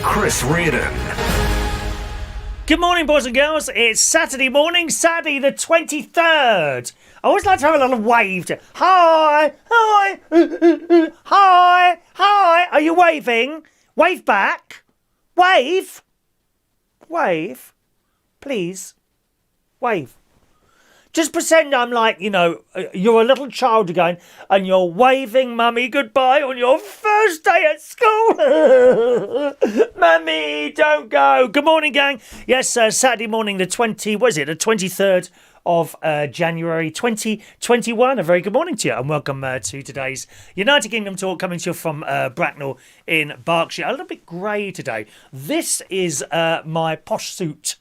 Chris Reardon. Good morning, boys and girls. It's Saturday morning, Saturday the 23rd. I always like to have a little wave to... Hi, hi, hi, hi. Are you waving? Wave back. Wave. Wave. Please. Wave. Just pretend I'm like, you're a little child again and you're waving Mummy goodbye on your first day at school. Mummy, don't go. Good morning, gang. Yes, Saturday morning, the 23rd of January 2021. A very good morning to you and welcome to today's United Kingdom talk coming to you from Bracknell in Berkshire. A little bit grey today. This is my posh suit.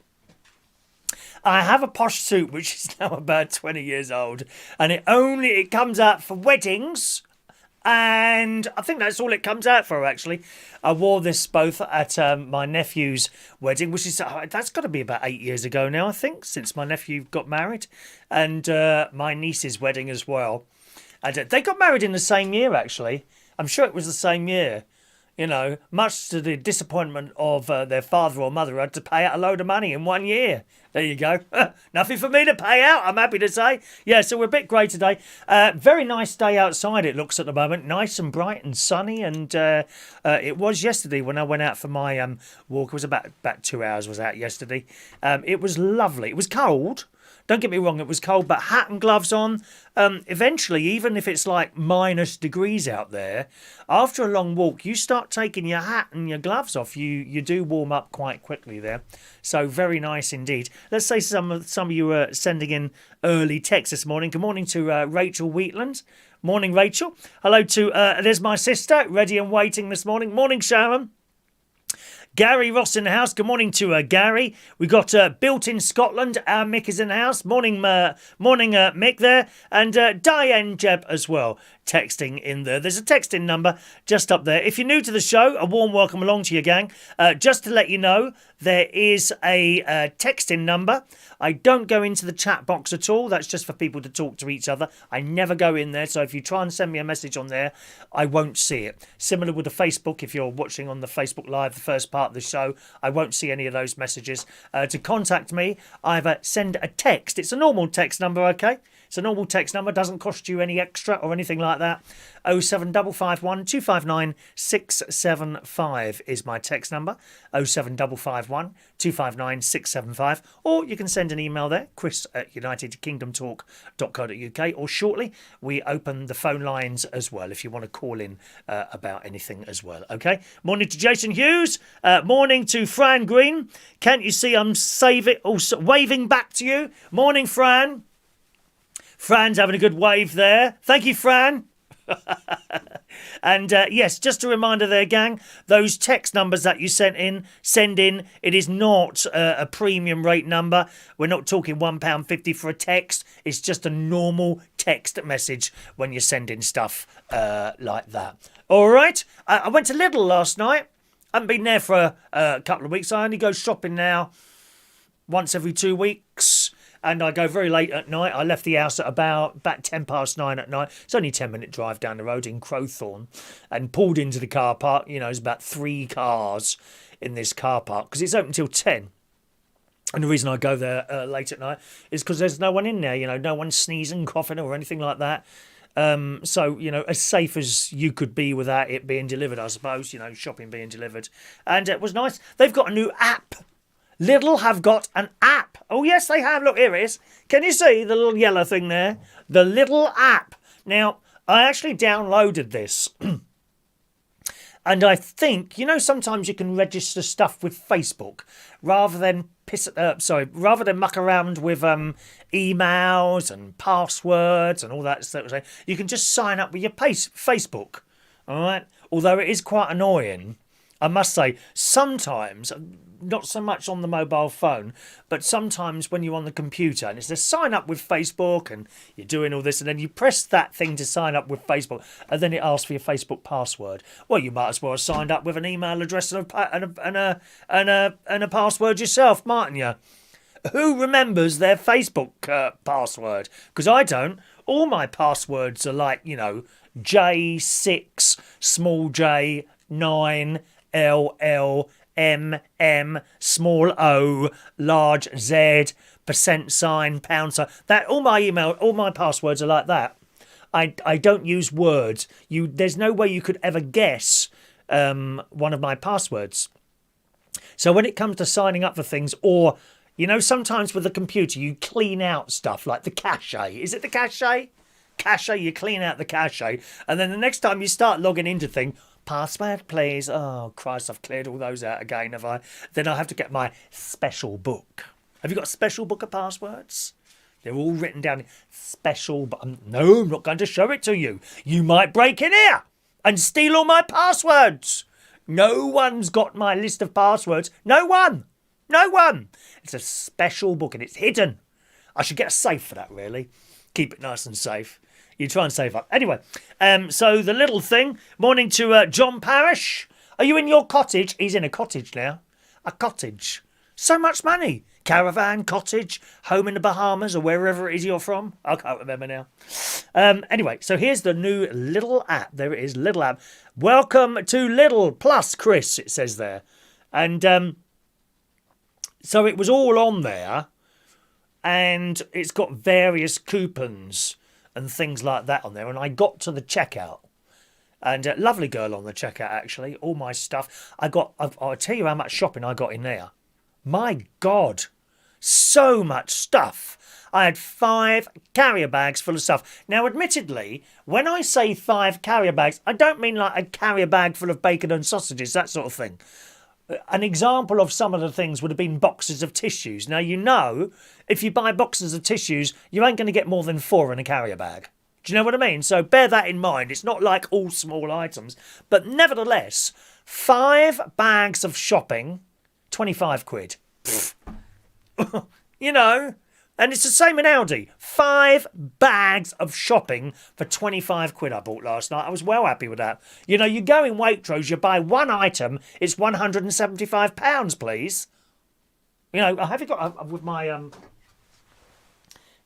I have a posh suit which is now about 20 years old and it comes out for weddings, and I think that's all it comes out for actually. I wore this both at my nephew's wedding, which is that's got to be about 8 years ago now, I think, since my nephew got married, and my niece's wedding as well. And they got married in the same year actually. I'm sure it was the same year. Much to the disappointment of their father or mother, who had to pay out a load of money in 1 year. There you go. Nothing for me to pay out, I'm happy to say. Yeah, so we're a bit grey today. Very nice day outside, it looks at the moment. Nice and bright and sunny. And it was yesterday when I went out for my walk. It was about 2 hours was out yesterday. It was lovely. It was cold. Don't get me wrong, it was cold, but hat and gloves on. Eventually, even if it's like minus degrees out there, after a long walk, you start taking your hat and your gloves off. You do warm up quite quickly there. So very nice indeed. Let's say some of you are sending in early texts this morning. Good morning to Rachel Wheatland. Morning, Rachel. Hello to, there's my sister, ready and waiting this morning. Morning, Sharon. Gary Ross in the house. Good morning to Gary. We got Built in Scotland. Our Mick is in the house. Morning, Mick there. And Diane Jeb as well, texting in there. There's a texting number just up there. If you're new to the show, a warm welcome along to you, gang. Just to let you know, there is a texting number. I don't go into the chat box at all. That's just for people to talk to each other. I never go in there. So if you try and send me a message on there, I won't see it. Similar with the Facebook. If you're watching on the Facebook Live, the first part of the show, I won't see any of those messages. To contact me, either send a text. It's a normal text number, okay? It's a normal text number, doesn't cost you any extra or anything like that. 07551 259 675 is my text number. 07551 259 675. Or you can send an email there, chris@unitedkingdomtalk.co.uk. Or shortly, we open the phone lines as well if you want to call in about anything as well. Okay? Morning to Jason Hughes. Morning to Fran Green. Can't you see I'm waving back to you? Morning, Fran. Fran's having a good wave there. Thank you, Fran. And yes, just a reminder there, gang, those text numbers that you send in, it is not a premium rate number. We're not talking £1.50 for a text. It's just a normal text message when you're sending stuff like that. All right. I went to Lidl last night. I haven't been there for a couple of weeks. I only go shopping now once every 2 weeks. And I go very late at night. I left the house at about 9:10 at night. It's only a 10-minute drive down the road in Crowthorne, and pulled into the car park. There's about 3 cars in this car park because it's open till 10. And the reason I go there late at night is because there's no one in there. No one sneezing, coughing or anything like that. So, as safe as you could be without it being delivered, I suppose, shopping being delivered. And it was nice. They've got a new app. Lidl have got an app. Oh, yes, they have. Look, here it is. Can you see the little yellow thing there? The Lidl app. Now, I actually downloaded this. And I think, sometimes you can register stuff with Facebook rather than muck around with emails and passwords and all that sort of thing. You can just sign up with your Facebook. All right? Although it is quite annoying, I must say, sometimes, not so much on the mobile phone, but sometimes when you're on the computer and it says sign up with Facebook and you're doing all this and then you press that thing to sign up with Facebook and then it asks for your Facebook password. Well, you might as well have signed up with an email address and a password yourself, mightn't you? Who remembers their Facebook password? Because I don't. All my passwords are like, J6, small j, 9, LL, small o, large Z, %, pound sign. That all my passwords are like that. I don't use words. There's no way you could ever guess one of my passwords. So when it comes to signing up for things, or sometimes with the computer you clean out stuff like the cache. Is it the cache? Cache, you clean out the cache, and then the next time you start logging into thing, password please. Oh Christ, I've cleared all those out again, have I? Then I have to get my special book. Have you got a special book of passwords? They're all written down. Special, but no, I'm not going to show it to you. You might break in here and steal all my passwords. No one's got my list of passwords. No one. No one. It's a special book and it's hidden. I should get a safe for that, really. Keep it nice and safe. You try and save up. Anyway, so the little thing. Morning to John Parrish. Are you in your cottage? He's in a cottage now. A cottage. So much money. Caravan, cottage, home in the Bahamas or wherever it is you're from. I can't remember now. Anyway, so here's the new little app. There it is, little app. Welcome to Little Plus, Chris, it says there. And so it was all on there. And it's got various coupons and things like that on there. And I got to the checkout. And a lovely girl on the checkout, actually. All my stuff. I'll tell you how much shopping I got in there. My God. So much stuff. I had 5 carrier bags full of stuff. Now, admittedly, when I say 5 carrier bags, I don't mean like a carrier bag full of bacon and sausages, that sort of thing. An example of some of the things would have been boxes of tissues. Now, if you buy boxes of tissues, you ain't going to get more than 4 in a carrier bag. Do you know what I mean? So bear that in mind. It's not like all small items. But nevertheless, 5 bags of shopping, 25 quid. And it's the same in Aldi. 5 bags of shopping for 25 quid I bought last night. I was well happy with that. You go in Waitrose, you buy one item, it's £175, please. Have you got with my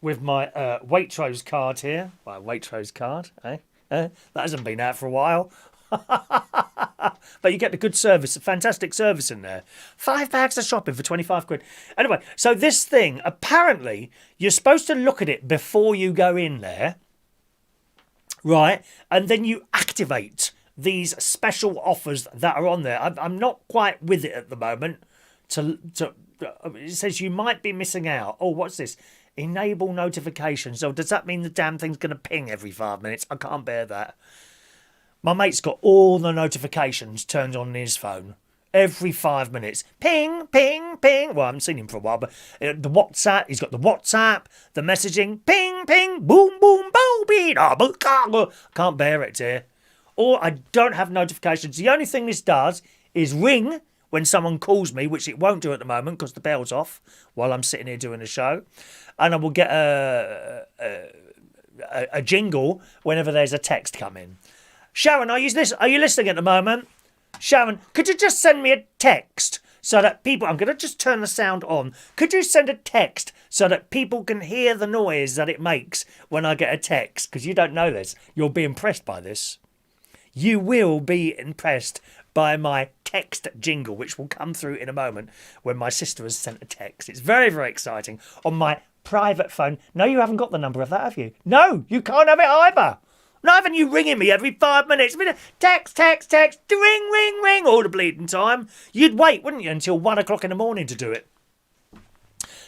Waitrose card here? My Waitrose card, eh? That hasn't been out for a while. But you get the good service, fantastic service in there. 5 bags of shopping for 25 quid. Anyway, so this thing, apparently, you're supposed to look at it before you go in there, right? And then you activate these special offers that are on there. I'm not quite with it at the moment. It says you might be missing out. Oh, what's this? Enable notifications. So does that mean the damn thing's going to ping every 5 minutes? I can't bear that. My mate's got all the notifications turned on his phone. Every 5 minutes. Ping, ping, ping. Well, I haven't seen him for a while, but the WhatsApp, he's got the WhatsApp, the messaging. Ping, ping, boom, boom, boom, beat. Can't bear it, dear. Or I don't have notifications. The only thing this does is ring when someone calls me, which it won't do at the moment because the bell's off while I'm sitting here doing a show. And I will get a jingle whenever there's a text coming. Sharon, are you listening at the moment? Sharon, could you just send me a text so that people... I'm going to just turn the sound on. Could you send a text so that people can hear the noise that it makes when I get a text? Because you don't know this. You'll be impressed by this. You will be impressed by my text jingle, which will come through in a moment when my sister has sent a text. It's very, very exciting. On my private phone. No, you haven't got the number of that, have you? No, you can't have it either. Not having you ringing me every 5 minutes. Text, ring, ring, ring, all the bleeding time. You'd wait, wouldn't you, until 1 o'clock in the morning to do it.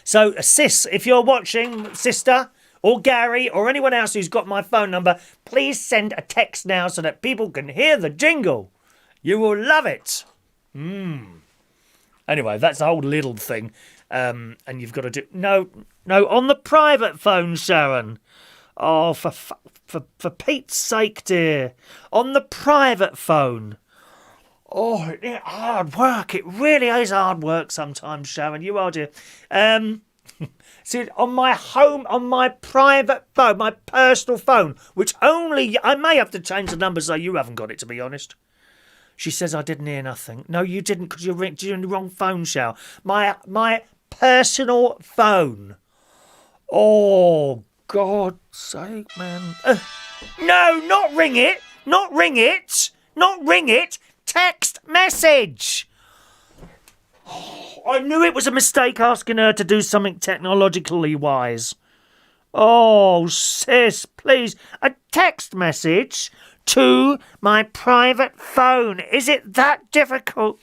So, sis, if you're watching, sister, or Gary, or anyone else who's got my phone number, please send a text now so that people can hear the jingle. You will love it. Anyway, that's the whole little thing. And you've got to do... No, on the private phone, Sharon. Oh, for Pete's sake, dear. On the private phone. Oh, it's hard work. It really is hard work sometimes, Sharon. You are, dear. See, on my private phone, my personal phone, which only... I may have to change the number so you haven't got it, to be honest. She says I didn't hear nothing. No, you didn't, because you're in the wrong phone, Sharon. My personal phone. Oh, God's sake, man. No, not ring it. Not ring it. Not ring it. Text message. I knew it was a mistake asking her to do something technologically wise. Oh, sis, please. A text message to my private phone. Is it that difficult?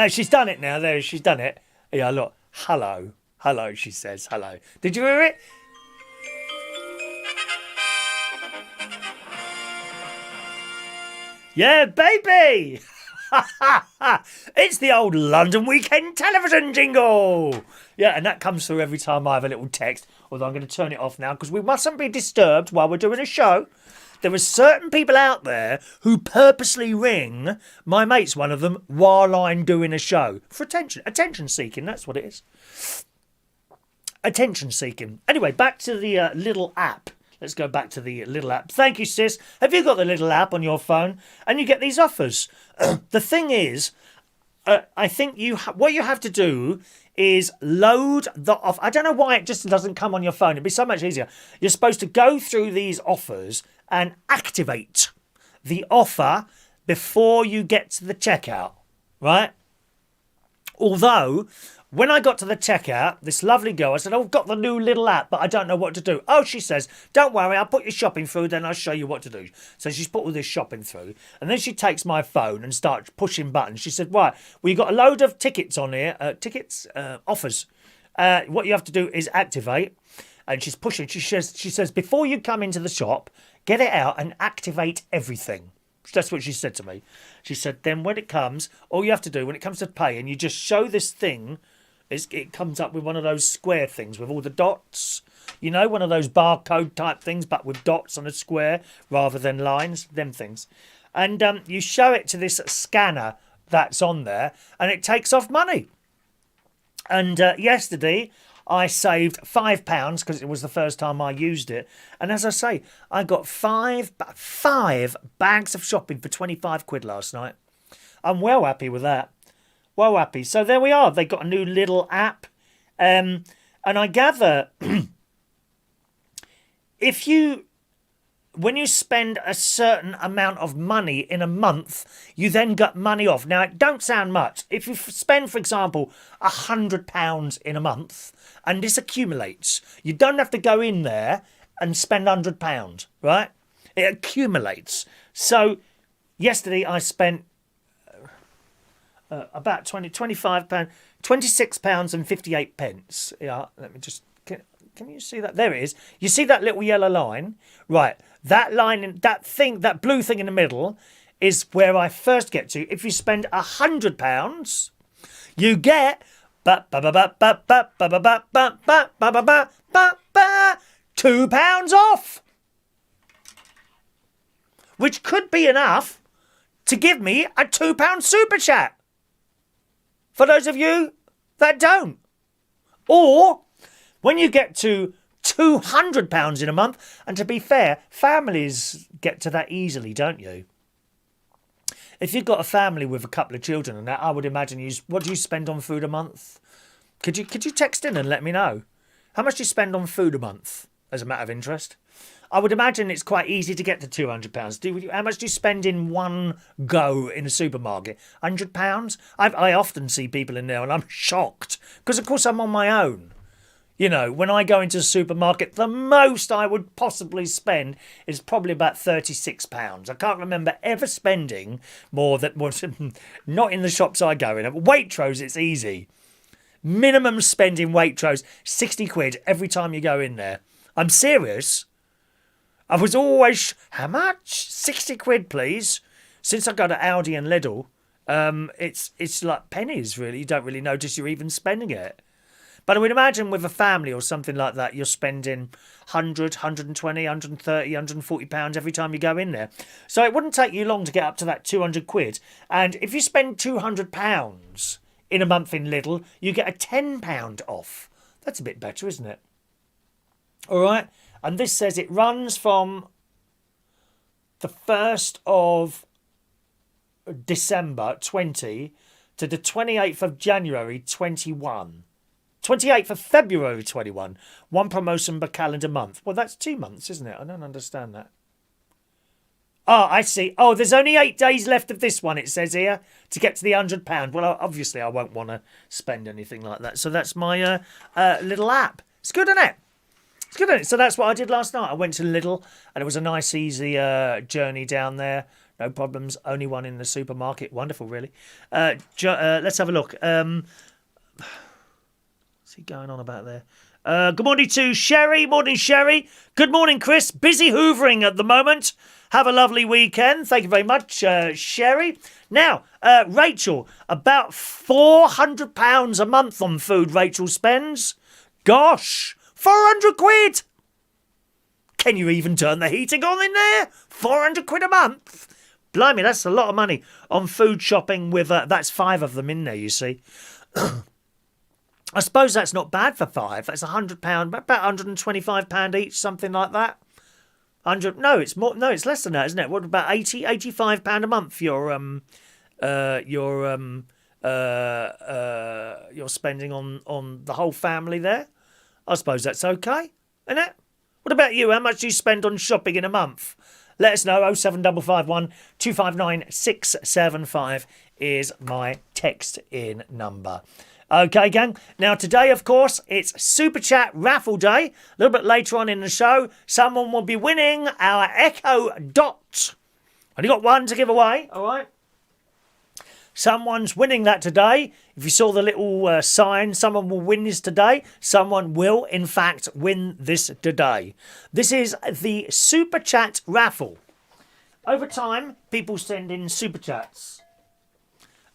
She's done it now. There, she's done it. Yeah, look. Hello. Hello, she says. Hello. Did you hear it? Yeah, baby! It's the old London Weekend Television jingle! Yeah, and that comes through every time I have a little text, although I'm going to turn it off now because we mustn't be disturbed while we're doing a show. There are certain people out there who purposely ring, my mate's one of them, while I'm doing a show. For attention. Attention seeking, that's what it is. Attention seeking. Anyway, back to the little app. Let's go back to the little app. Thank you, sis. Have you got the little app on your phone? And you get these offers. The thing is, I think what you have to do is load the offer. I don't know why it just doesn't come on your phone. It'd be so much easier. You're supposed to go through these offers and activate the offer before you get to the checkout, right? Although, when I got to the checkout, this lovely girl, I said, I've got the new little app, but I don't know what to do. Oh, she says, don't worry, I'll put your shopping through, then I'll show you what to do. So she's put all this shopping through, and then she takes my phone and starts pushing buttons. She said, right, well, you've got a load of tickets on here, offers. What you have to do is activate, and she's pushing. She says, before you come into the shop, get it out and activate everything. That's what she said to me. She said, then when it comes, all you have to do, when it comes to paying, you just show this thing. It comes up with one of those square things with all the dots. You know, one of those barcode type things, but with dots on a square rather than lines, them things. And you show it to this scanner that's on there, and it takes off money. And yesterday, I saved £5 because it was the first time I used it. And as I say, I got five bags of shopping for 25 quid last night. I'm well happy with that. Well happy. So there we are. They got a new little app. And I gather when you spend a certain amount of money in a month, you then get money off. Now, it don't sound much. If you spend, for example, £100 in a month and this accumulates, you don't have to go in there and spend £100, right? It accumulates. So yesterday I spent about £25, £26 and 58 pence. Yeah, let me just... Can you see that? There it is. You see that little yellow line? Right. That line, that blue thing in the middle is where I first get to. If you spend £100, you get £2 off. Which could be enough to give me a £2 super chat. For those of you that don't. Or when you get to £200 in a month, and to be fair, families get to that easily, don't you? If you've got a family with a couple of children and that, I would imagine what do you spend on food a month? Could you text in and let me know? How much do you spend on food a month, as a matter of interest? I would imagine it's quite easy to get to £200. How much do you spend in one go in a supermarket? £100? I often see people in there and I'm shocked. Because, of course, I'm on my own. You know, when I go into the supermarket, the most I would possibly spend is probably about £36. I can't remember ever spending more than was not in the shops I go in. At Waitrose, it's easy. Minimum spend in Waitrose, 60 quid every time you go in there. I'm serious. I was always, how much? 60 quid, please. Since I got to Aldi and Lidl, it's like pennies, really. You don't really notice you're even spending it. But I would imagine with a family or something like that, you're spending 100, 120, 130, 140 pounds every time you go in there. So it wouldn't take you long to get up to that 200 quid. And if you spend 200 pounds in a month in Lidl, you get a £10 off. That's a bit better, isn't it? All right. And this says it runs from the 1st of December 20 to the 28th of January 21. 28th of February 21. One promotion per calendar month. Well, that's 2 months, isn't it? I don't understand that. Oh, I see. Oh, there's only 8 days left of this one, it says here, to get to the £100. Well, obviously, I won't want to spend anything like that. So that's my little app. It's good, isn't it? It's good, isn't it? So that's what I did last night. I went to Lidl, and it was a nice, easy journey down there. No problems. Only one in the supermarket. Wonderful, really. Let's have a look. What's he going on about there? Good morning to Sherry. Morning, Sherry. Good morning, Chris. Busy hoovering at the moment. Have a lovely weekend. Thank you very much, Sherry. Now, Rachel, about £400 a month on food Rachel spends. Gosh, 400 quid. Can you even turn the heating on in there? 400 quid a month. Blimey, that's a lot of money on food shopping with, that's 5 of them in there, you see. I suppose that's not bad for 5. That's £100, about £125 each, something like that. 100? No, it's more. No, it's less than that, isn't it? What about £85 a month? You're spending on the whole family there. I suppose that's okay, isn't it? What about you? How much do you spend on shopping in a month? Let us know. 07551 259 675 is my text in number. Okay, gang. Now, today, of course, it's Superchat Raffle Day. A little bit later on in the show, someone will be winning our Echo Dot. Only got one to give away, all right? Someone's winning that today. If you saw the little sign, someone will win this today. Someone will, in fact, win this today. This is the Superchat Raffle. Over time, people send in Superchats.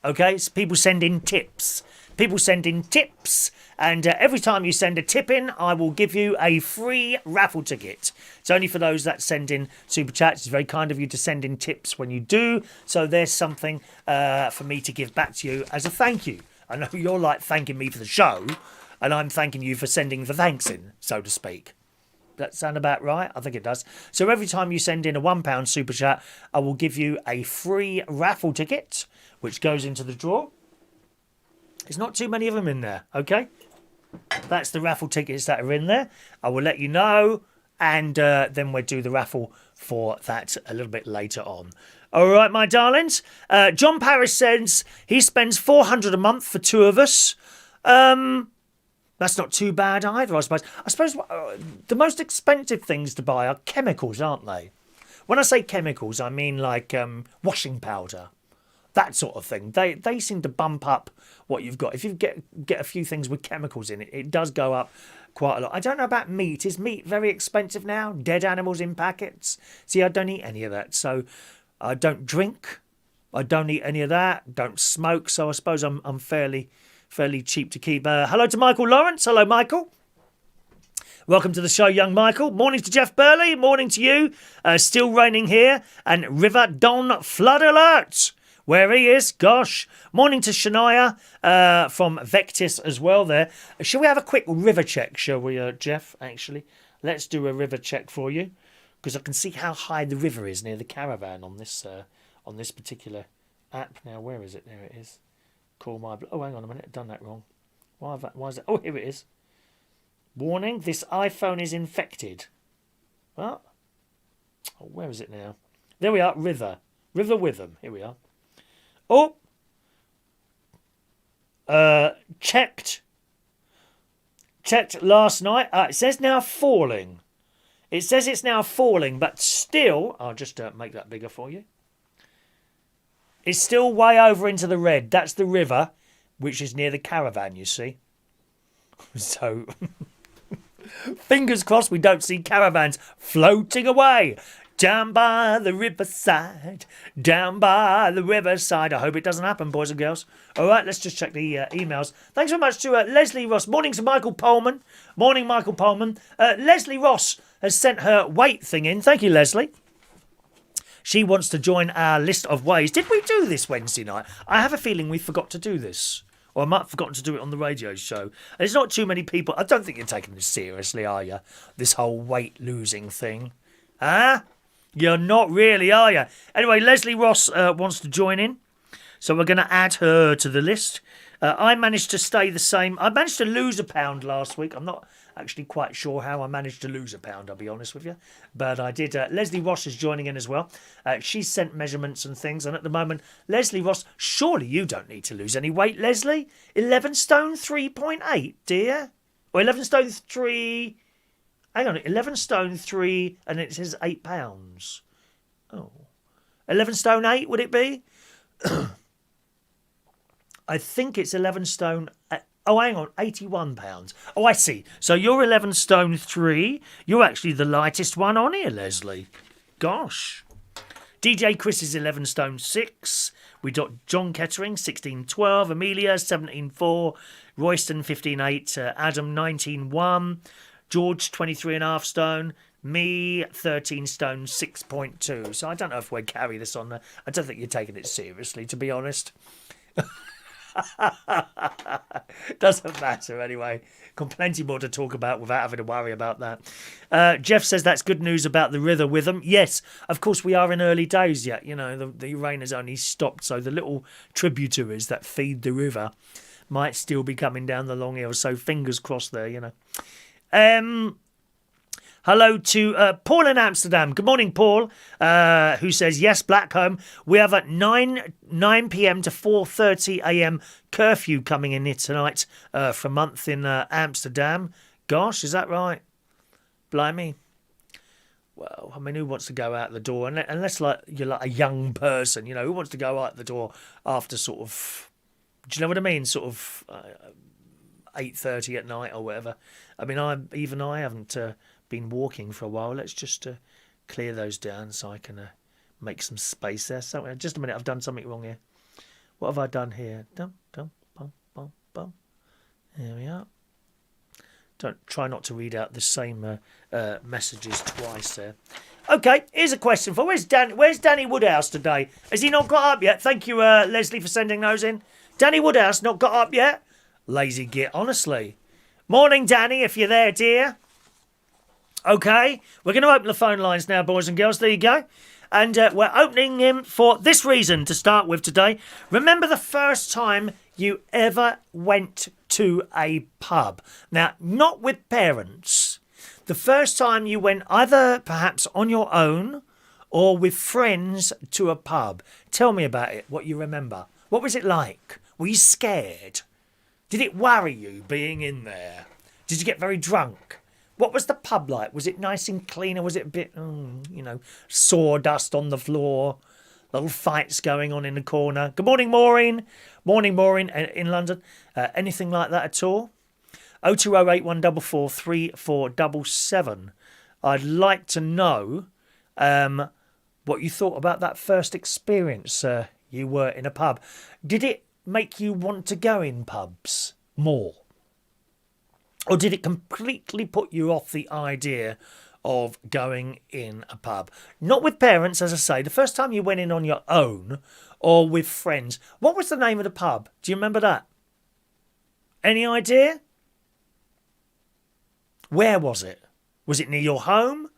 Okay, so people send in tips. People send in tips, and every time you send a tip in, I will give you a free raffle ticket. It's only for those that send in Super Chats. It's very kind of you to send in tips when you do, so there's something for me to give back to you as a thank you. I know you're like thanking me for the show, and I'm thanking you for sending the thanks in, so to speak. Does that sound about right? I think it does. So every time you send in a £1 Super Chat, I will give you a free raffle ticket, which goes into the draw. There's not too many of them in there, okay? That's the raffle tickets that are in there. I will let you know, and then we'll do the raffle for that a little bit later on. All right, my darlings. John Paris says he spends £400 a month for 2 of us. That's not too bad either, I suppose. I suppose the most expensive things to buy are chemicals, aren't they? When I say chemicals, I mean like washing powder. That sort of thing. They seem to bump up what you've got. If you get a few things with chemicals in it, it does go up quite a lot. I don't know about meat. Is meat very expensive now? Dead animals in packets? See, I don't eat any of that. So I don't drink. I don't eat any of that. Don't smoke. So I suppose I'm fairly cheap to keep. Hello to Michael Lawrence. Hello, Michael. Welcome to the show, young Michael. Morning to Jeff Burley. Morning to you. Still raining here. And River Don flood alert. Where he is, gosh. Morning to Shania from Vectis as well there. Shall we have a quick river check, shall we, Jeff, actually? Let's do a river check for you, because I can see how high the river is near the caravan on this particular app. Now, where is it? There it is. Call my... Oh, hang on a minute. I've done that wrong. Why is that? Oh, here it is. Warning, this iPhone is infected. What? Oh, where is it now? There we are, river. River Witham. Here we are. Oh, checked last night. It says now falling. It says it's now falling, but still, I'll just make that bigger for you. It's still way over into the red. That's the river, which is near the caravan, you see. So, fingers crossed we don't see caravans floating away. Down by the riverside, down by the riverside. I hope it doesn't happen, boys and girls. All right, let's just check the emails. Thanks very much to Leslie Ross. Morning to Michael Pullman. Morning, Michael Pullman. Leslie Ross has sent her weight thing in. Thank you, Leslie. She wants to join our list of ways. Did we do this Wednesday night? I have a feeling we forgot to do this. Or I might have forgotten to do it on the radio show. There's not too many people. I don't think you're taking this seriously, are you? This whole weight losing thing. Huh? You're not really, are you? Anyway, Leslie Ross wants to join in. So we're going to add her to the list. I managed to stay the same. I managed to lose a pound last week. I'm not actually quite sure how I managed to lose a pound, I'll be honest with you. But I did. Leslie Ross is joining in as well. She's sent measurements and things. And at the moment, Leslie Ross, surely you don't need to lose any weight, Leslie. 11 stone 3.8, dear. Or 11 stone 3... Hang on, 11 stone 3, and it says 8 pounds. Oh. 11 stone 8, would it be? I think it's 11 stone... Oh, hang on, 81 pounds. Oh, I see. So you're 11 stone 3. You're actually the lightest one on here, Leslie. Gosh. DJ Chris is 11 stone 6. We got John Kettering, 16.12. Amelia, 17.4. Royston, 15.8. Adam, 19.1. George, 23.5 stone. Me, 13 stone 6.2. So I don't know if we'd carry this on. I don't think you're taking it seriously, to be honest. Doesn't matter anyway. Got plenty more to talk about without having to worry about that. Jeff says that's good news about the river with them. Yes, of course we are in early days yet. You know, the rain has only stopped, so the little tributaries that feed the river might still be coming down the long hill. So fingers crossed there, you know. Hello to Paul in Amsterdam. Good morning, Paul, who says, yes, Blackcomb, we have a 9 p.m. to 4:30 a.m. curfew coming in here tonight for a month in Amsterdam. Gosh, is that right? Blimey. Well, I mean, who wants to go out the door? Unless like you're like a young person, you know, who wants to go out the door after sort of, do you know what I mean? Sort of 8:30 at night or whatever. I mean, I haven't... been walking for a while. Let's just clear those down so I can make some space there. So, just a minute, I've done something wrong here. What have I done here? Dum, dum, bum, bum, bum. There we are. Try not to read out the same messages twice there. Okay, here's a question for where's Danny Woodhouse today? Has he not got up yet? Thank you, Leslie, for sending those in. Danny Woodhouse not got up yet? Lazy git, honestly. Morning, Danny, if you're there, dear. Okay, we're going to open the phone lines now, boys and girls. There you go. And we're opening him for this reason to start with today. Remember the first time you ever went to a pub? Now, not with parents. The first time you went either perhaps on your own or with friends to a pub. Tell me about it, what you remember. What was it like? Were you scared? Did it worry you being in there? Did you get very drunk? What was the pub like? Was it nice and clean, or was it a bit, sawdust on the floor? Little fights going on in the corner. Good morning, Maureen. Morning, Maureen, in London. Anything like that at all? 0208 144 3477. I'd like to know what you thought about that first experience you were in a pub. Did it make you want to go in pubs more? Or did it completely put you off the idea of going in a pub? Not with parents, as I say. The first time you went in on your own or with friends. What was the name of the pub? Do you remember that? Any idea? Where was it? Was it near your home?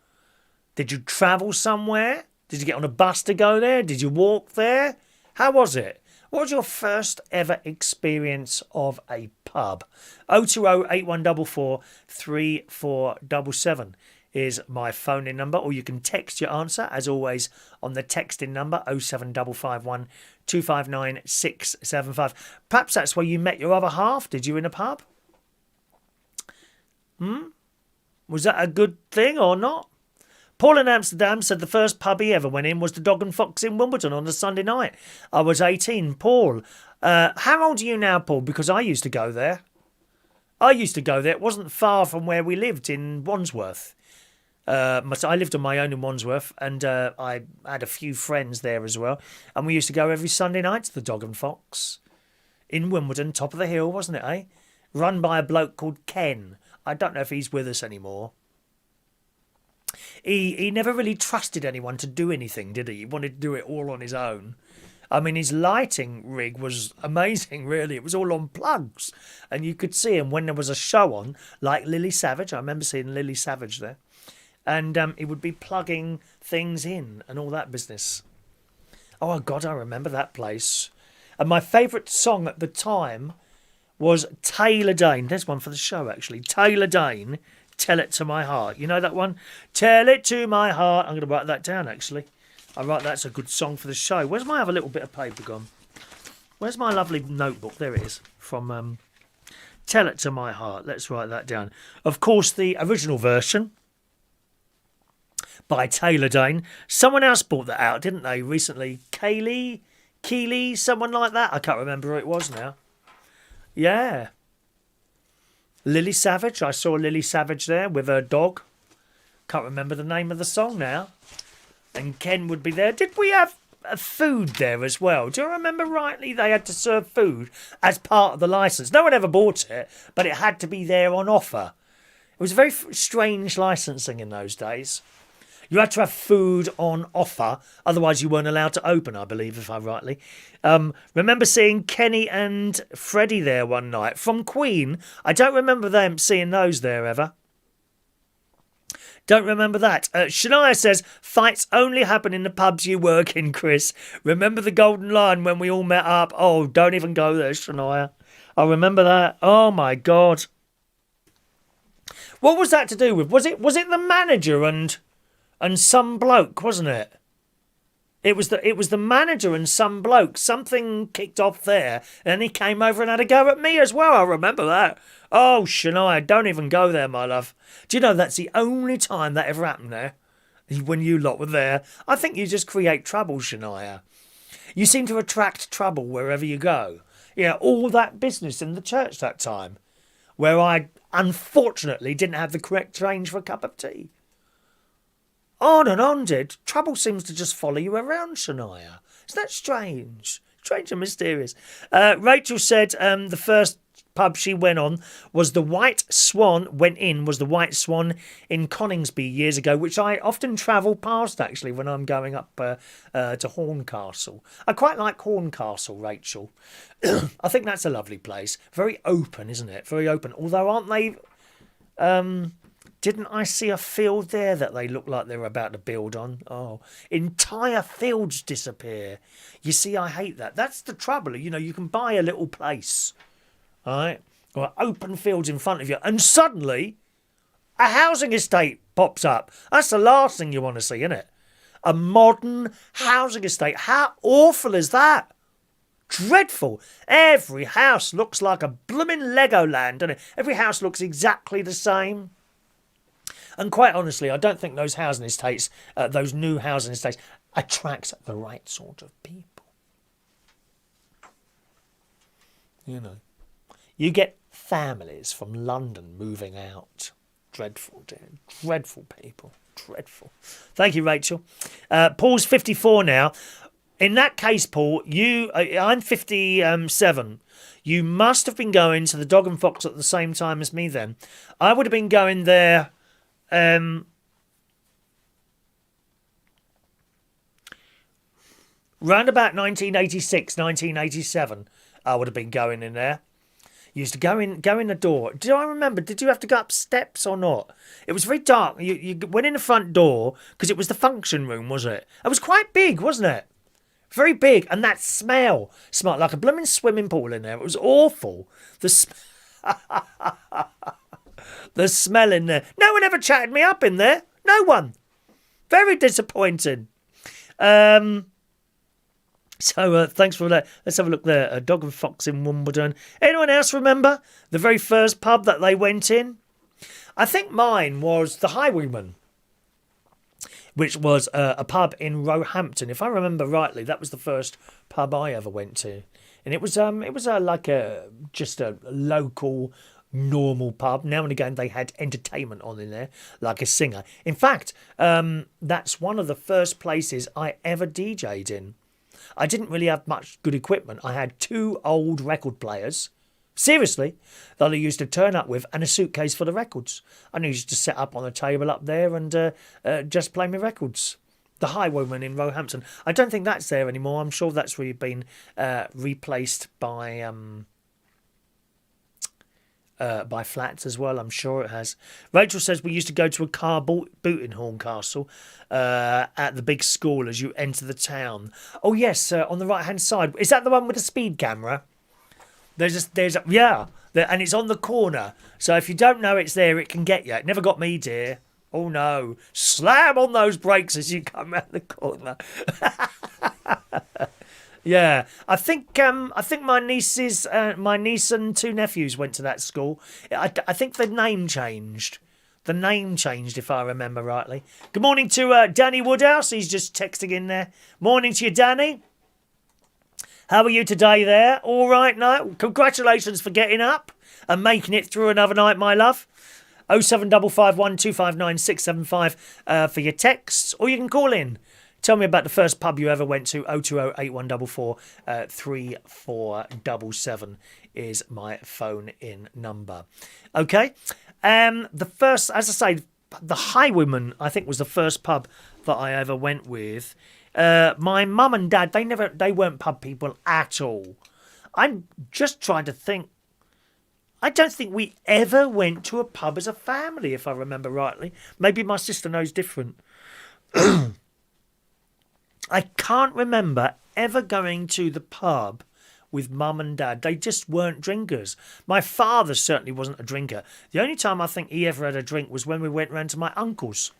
Did you travel somewhere? Did you get on a bus to go there? Did you walk there? How was it? What was your first ever experience of a pub? 020 8144 3477 is my phone-in number, or you can text your answer, as always, on the texting number 07551 259 675. Perhaps that's where you met your other half. Did you in a pub? Was that a good thing or not? Paul in Amsterdam said the first pub he ever went in was the Dog and Fox in Wimbledon on a Sunday night. I was 18. Paul, how old are you now, Paul? Because I used to go there. It wasn't far from where we lived in Wandsworth. I lived on my own in Wandsworth, and I had a few friends there as well. And we used to go every Sunday night to the Dog and Fox in Wimbledon, top of the hill, wasn't it, eh? Run by a bloke called Ken. I don't know if he's with us anymore. He never really trusted anyone to do anything, did he? He wanted to do it all on his own. I mean, his lighting rig was amazing, really. It was all on plugs. And you could see him when there was a show on, like Lily Savage. I remember seeing Lily Savage there. And he would be plugging things in and all that business. Oh, God, I remember that place. And my favourite song at the time was Taylor Dane. There's one for the show, actually. Taylor Dane, Tell It to My Heart. You know that one? Tell it to my heart. I'm going to write that down, actually. That's a good song for the show. Where's my other little bit of paper gone? Where's my lovely notebook? There it is. From Tell It to My Heart. Let's write that down. Of course, the original version by Taylor Dane. Someone else brought that out, didn't they, recently? Keely, someone like that. I can't remember who it was now. Yeah. Lily Savage. I saw Lily Savage there with her dog. Can't remember the name of the song now. And Ken would be there. Did we have food there as well? Do I remember rightly they had to serve food as part of the licence? No one ever bought it, but it had to be there on offer. It was very strange licensing in those days. You had to have food on offer, otherwise you weren't allowed to open, I believe, if I rightly. Remember seeing Kenny and Freddie there one night from Queen. I don't remember them seeing those there ever. Don't remember that. Shania says, fights only happen in the pubs you work in, Chris. Remember the Golden Lion when we all met up? Oh, don't even go there, Shania. I remember that. Oh, my God. What was that to do with? Was it the manager and some bloke, wasn't it? It was the manager and some bloke. Something kicked off there, and he came over and had a go at me as well. I remember that. Oh, Shania, don't even go there, my love. Do you know that's the only time that ever happened there? When you lot were there. I think you just create trouble, Shania. You seem to attract trouble wherever you go. Yeah, all that business in the church that time, where I unfortunately didn't have the correct change for a cup of tea. On and on, did. Trouble seems to just follow you around, Shania. Isn't that strange? Strange and mysterious. Rachel said the first pub she went on was the White Swan, was the White Swan in Coningsby years ago, which I often travel past, actually, when I'm going up to Horncastle. I quite like Horncastle, Rachel. I think that's a lovely place. Very open, isn't it? Very open. Although, aren't they... Didn't I see a field there that they look like they were about to build on? Oh, entire fields disappear. You see, I hate that. That's the trouble. You know, you can buy a little place, all right, or open fields in front of you, and suddenly a housing estate pops up. That's the last thing you want to see, isn't it? A modern housing estate. How awful is that? Dreadful. Every house looks like a blooming Legoland, doesn't it? Every house looks exactly the same. And quite honestly, I don't think those housing estates, those new housing estates, attract the right sort of people. You know, you get families from London moving out. Dreadful, dear. Dreadful people. Dreadful. Thank you, Rachel. Paul's 54 now. In that case, Paul, I'm 57. You must have been going to the Dog and Fox at the same time as me then. I would have been going there... round about 1986, 1987, I would have been going in there. Used to go in the door. Do I remember? Did you have to go up steps or not? It was very dark. You went in the front door because it was the function room, was it? It was quite big, wasn't it? Very big, and that smelled like a blooming swimming pool in there. It was awful. The smell in there. No one ever chatted me up in there. No one. Very disappointing. So thanks for that. Let's have a look there. A Dog and Fox in Wimbledon. Anyone else remember the very first pub that they went in? I think mine was the Highwayman, which was a pub in Roehampton. If I remember rightly, that was the first pub I ever went to. And it was just a local normal pub. Now and again they had entertainment on in there, like a singer. In fact, that's one of the first places I ever DJ'd in. I didn't really have much good equipment. I had 2 old record players, seriously, that I used to turn up with, and a suitcase full of records. I used to set up on a table up there and just play my records. The Highwayman in Roehampton. I don't think that's there anymore. I'm sure that's really been replaced by flats as well. I'm sure it has. Rachel says we used to go to a car boot in Horncastle at the big school as you enter the town. Oh yes, on the right hand side. Is that the one with the speed camera? And it's on the corner. So if you don't know it's there, it can get you. It never got me, dear. Oh no! Slam on those brakes as you come round the corner. Yeah, I think my niece and two nephews went to that school. I think the name changed. The name changed, if I remember rightly. Good morning to Danny Woodhouse. He's just texting in there. Morning to you, Danny. How are you today there? All right, no? Congratulations for getting up and making it through another night, my love. 07551 for your texts, or you can call in. Tell me about the first pub you ever went to. 020-8144-3477 is my phone-in number. Okay. The first, as I say, the Highwayman, I think, was the first pub that I ever went with. My mum and dad, they weren't pub people at all. I'm just trying to think. I don't think we ever went to a pub as a family, if I remember rightly. Maybe my sister knows different. I can't remember ever going to the pub with mum and dad. They just weren't drinkers. My father certainly wasn't a drinker. The only time I think he ever had a drink was when we went round to my uncle's,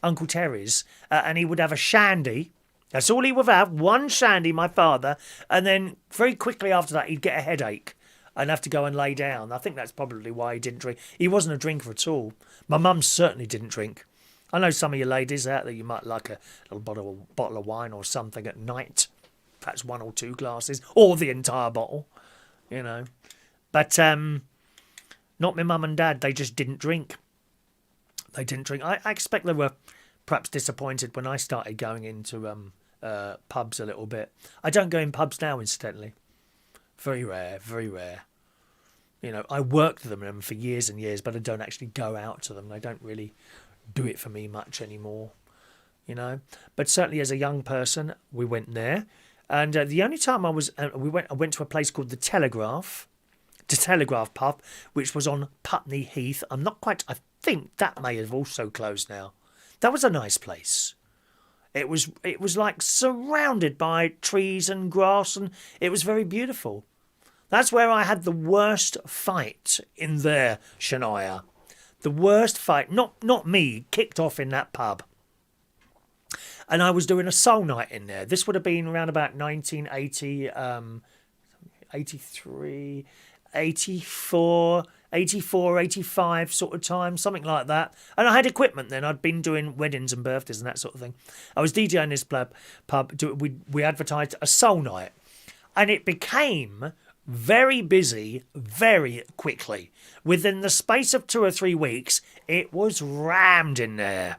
Uncle Terry's, and he would have a shandy. That's all he would have, one shandy, my father, and then very quickly after that he'd get a headache and have to go and lay down. I think that's probably why he didn't drink. He wasn't a drinker at all. My mum certainly didn't drink. I know some of you ladies out there, you might like a little bottle of wine or something at night. Perhaps one or two glasses, or the entire bottle, you know. But not my mum and dad. They just didn't drink. They didn't drink. I expect they were perhaps disappointed when I started going into pubs a little bit. I don't go in pubs now, incidentally. Very rare, very rare. You know, I worked them for years and years, but I don't actually go out to them. They don't really do it for me much anymore, you know. But certainly as a young person, we went there. And the only time I went to a place called the Telegraph pub, which was on Putney Heath. I think that may have also closed now. That was a nice place. It was like surrounded by trees and grass, and it was very beautiful. That's where I had the worst fight in there, Shania. The worst fight, not me, kicked off in that pub. And I was doing a soul night in there. This would have been around about 1980, 83, 84, 85 sort of time, something like that. And I had equipment then. I'd been doing weddings and birthdays and that sort of thing. I was DJing this pub. We advertised a soul night. And it became very busy very quickly. Within the space of 2 or 3 weeks, it was rammed in there.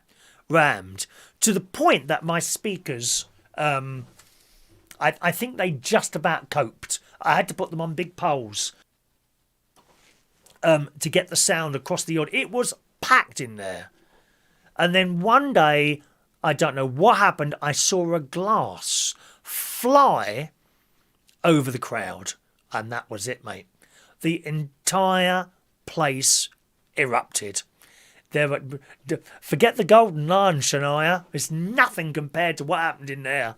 Rammed. To the point that my speakers, I think they just about coped. I had to put them on big poles to get the sound across the audio. It was packed in there. And then one day, I don't know what happened, I saw a glass fly over the crowd. And that was it, mate. The entire place erupted. Forget the Golden Lion, Shania. It's nothing compared to what happened in there.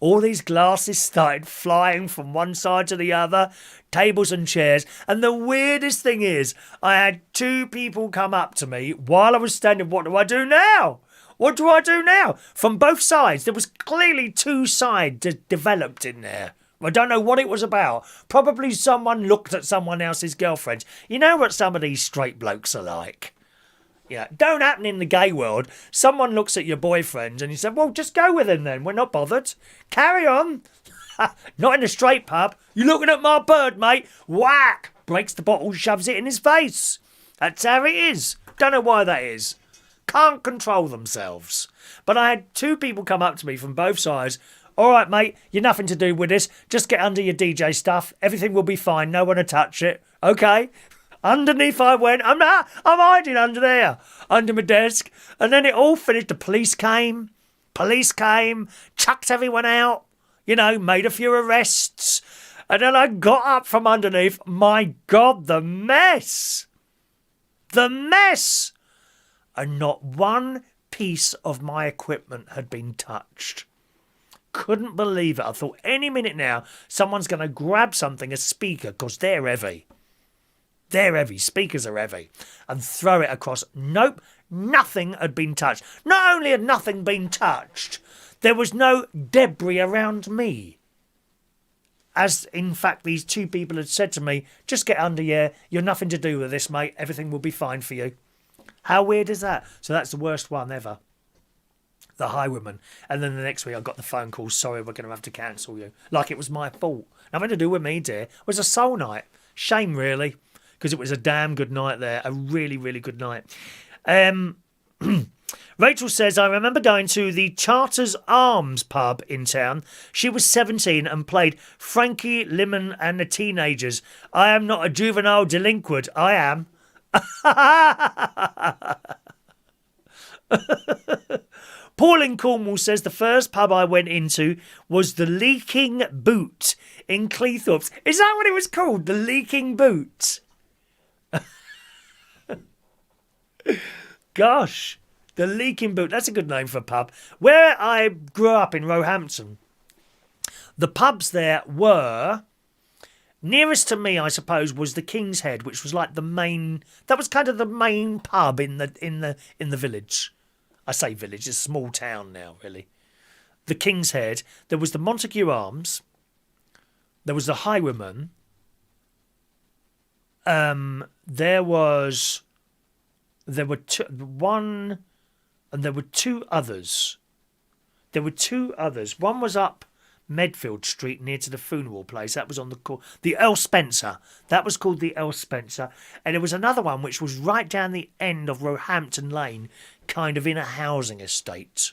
All these glasses started flying from one side to the other, tables and chairs. And the weirdest thing is, I had 2 people come up to me while I was standing. What do I do now? What do I do now? From both sides. There was clearly 2 sides developed in there. I don't know what it was about. Probably someone looked at someone else's girlfriend. You know what some of these straight blokes are like? Yeah, don't happen in the gay world. Someone looks at your boyfriend and you say, well, just go with him then. We're not bothered. Carry on. Not in a straight pub. You looking at my bird, mate? Whack! Breaks the bottle, shoves it in his face. That's how it is. Don't know why that is. Can't control themselves. But I had 2 people come up to me from both sides. All right, mate, you're nothing to do with this. Just get under your DJ stuff. Everything will be fine. No one will touch it. Okay? Underneath I went. I'm hiding under there, under my desk. And then it all finished. The police came, chucked everyone out, you know, made a few arrests. And then I got up from underneath. My God, the mess. The mess. And not one piece of my equipment had been touched. couldn't believe it. I thought any minute now someone's going to grab something, a speaker, because they're heavy. They're heavy. Speakers are heavy. And throw it across. Nope. Nothing had been touched. Not only had nothing been touched, there was no debris around me. As, in fact, these two people had said to me, just get under here. You're nothing to do with this, mate. Everything will be fine for you. How weird is that? So that's the worst one ever. The highwayman. And then the next week I got the phone call, sorry, we're going to have to cancel you. Like it was my fault. Nothing to do with me, dear. It was a soul night. Shame, really. Because it was a damn good night there. A really, really good night. Rachel says, I remember going to the Charters Arms pub in town. She was 17 and played Frankie, Lemon and the Teenagers. I am not a juvenile delinquent. I am. Paul in Cornwall says, the first pub I went into was the Leaking Boot in Cleethorpes. Is that what it was called? The Leaking Boot? Gosh. The Leaking Boot, that's a good name for a pub. Where I grew up in Roehampton, the pubs there were, nearest to me, I suppose, was the King's Head, which was like the main, that was kind of the main pub in the village. I say village, it's a small town now, really. The King's Head, there was the Montague Arms, there was the Highwayman, there were two others. One was up Medfield Street near to the funeral place. That was on the Earl Spencer. That was called the Earl Spencer. And there was another one which was right down the end of Roehampton Lane, kind of in a housing estate.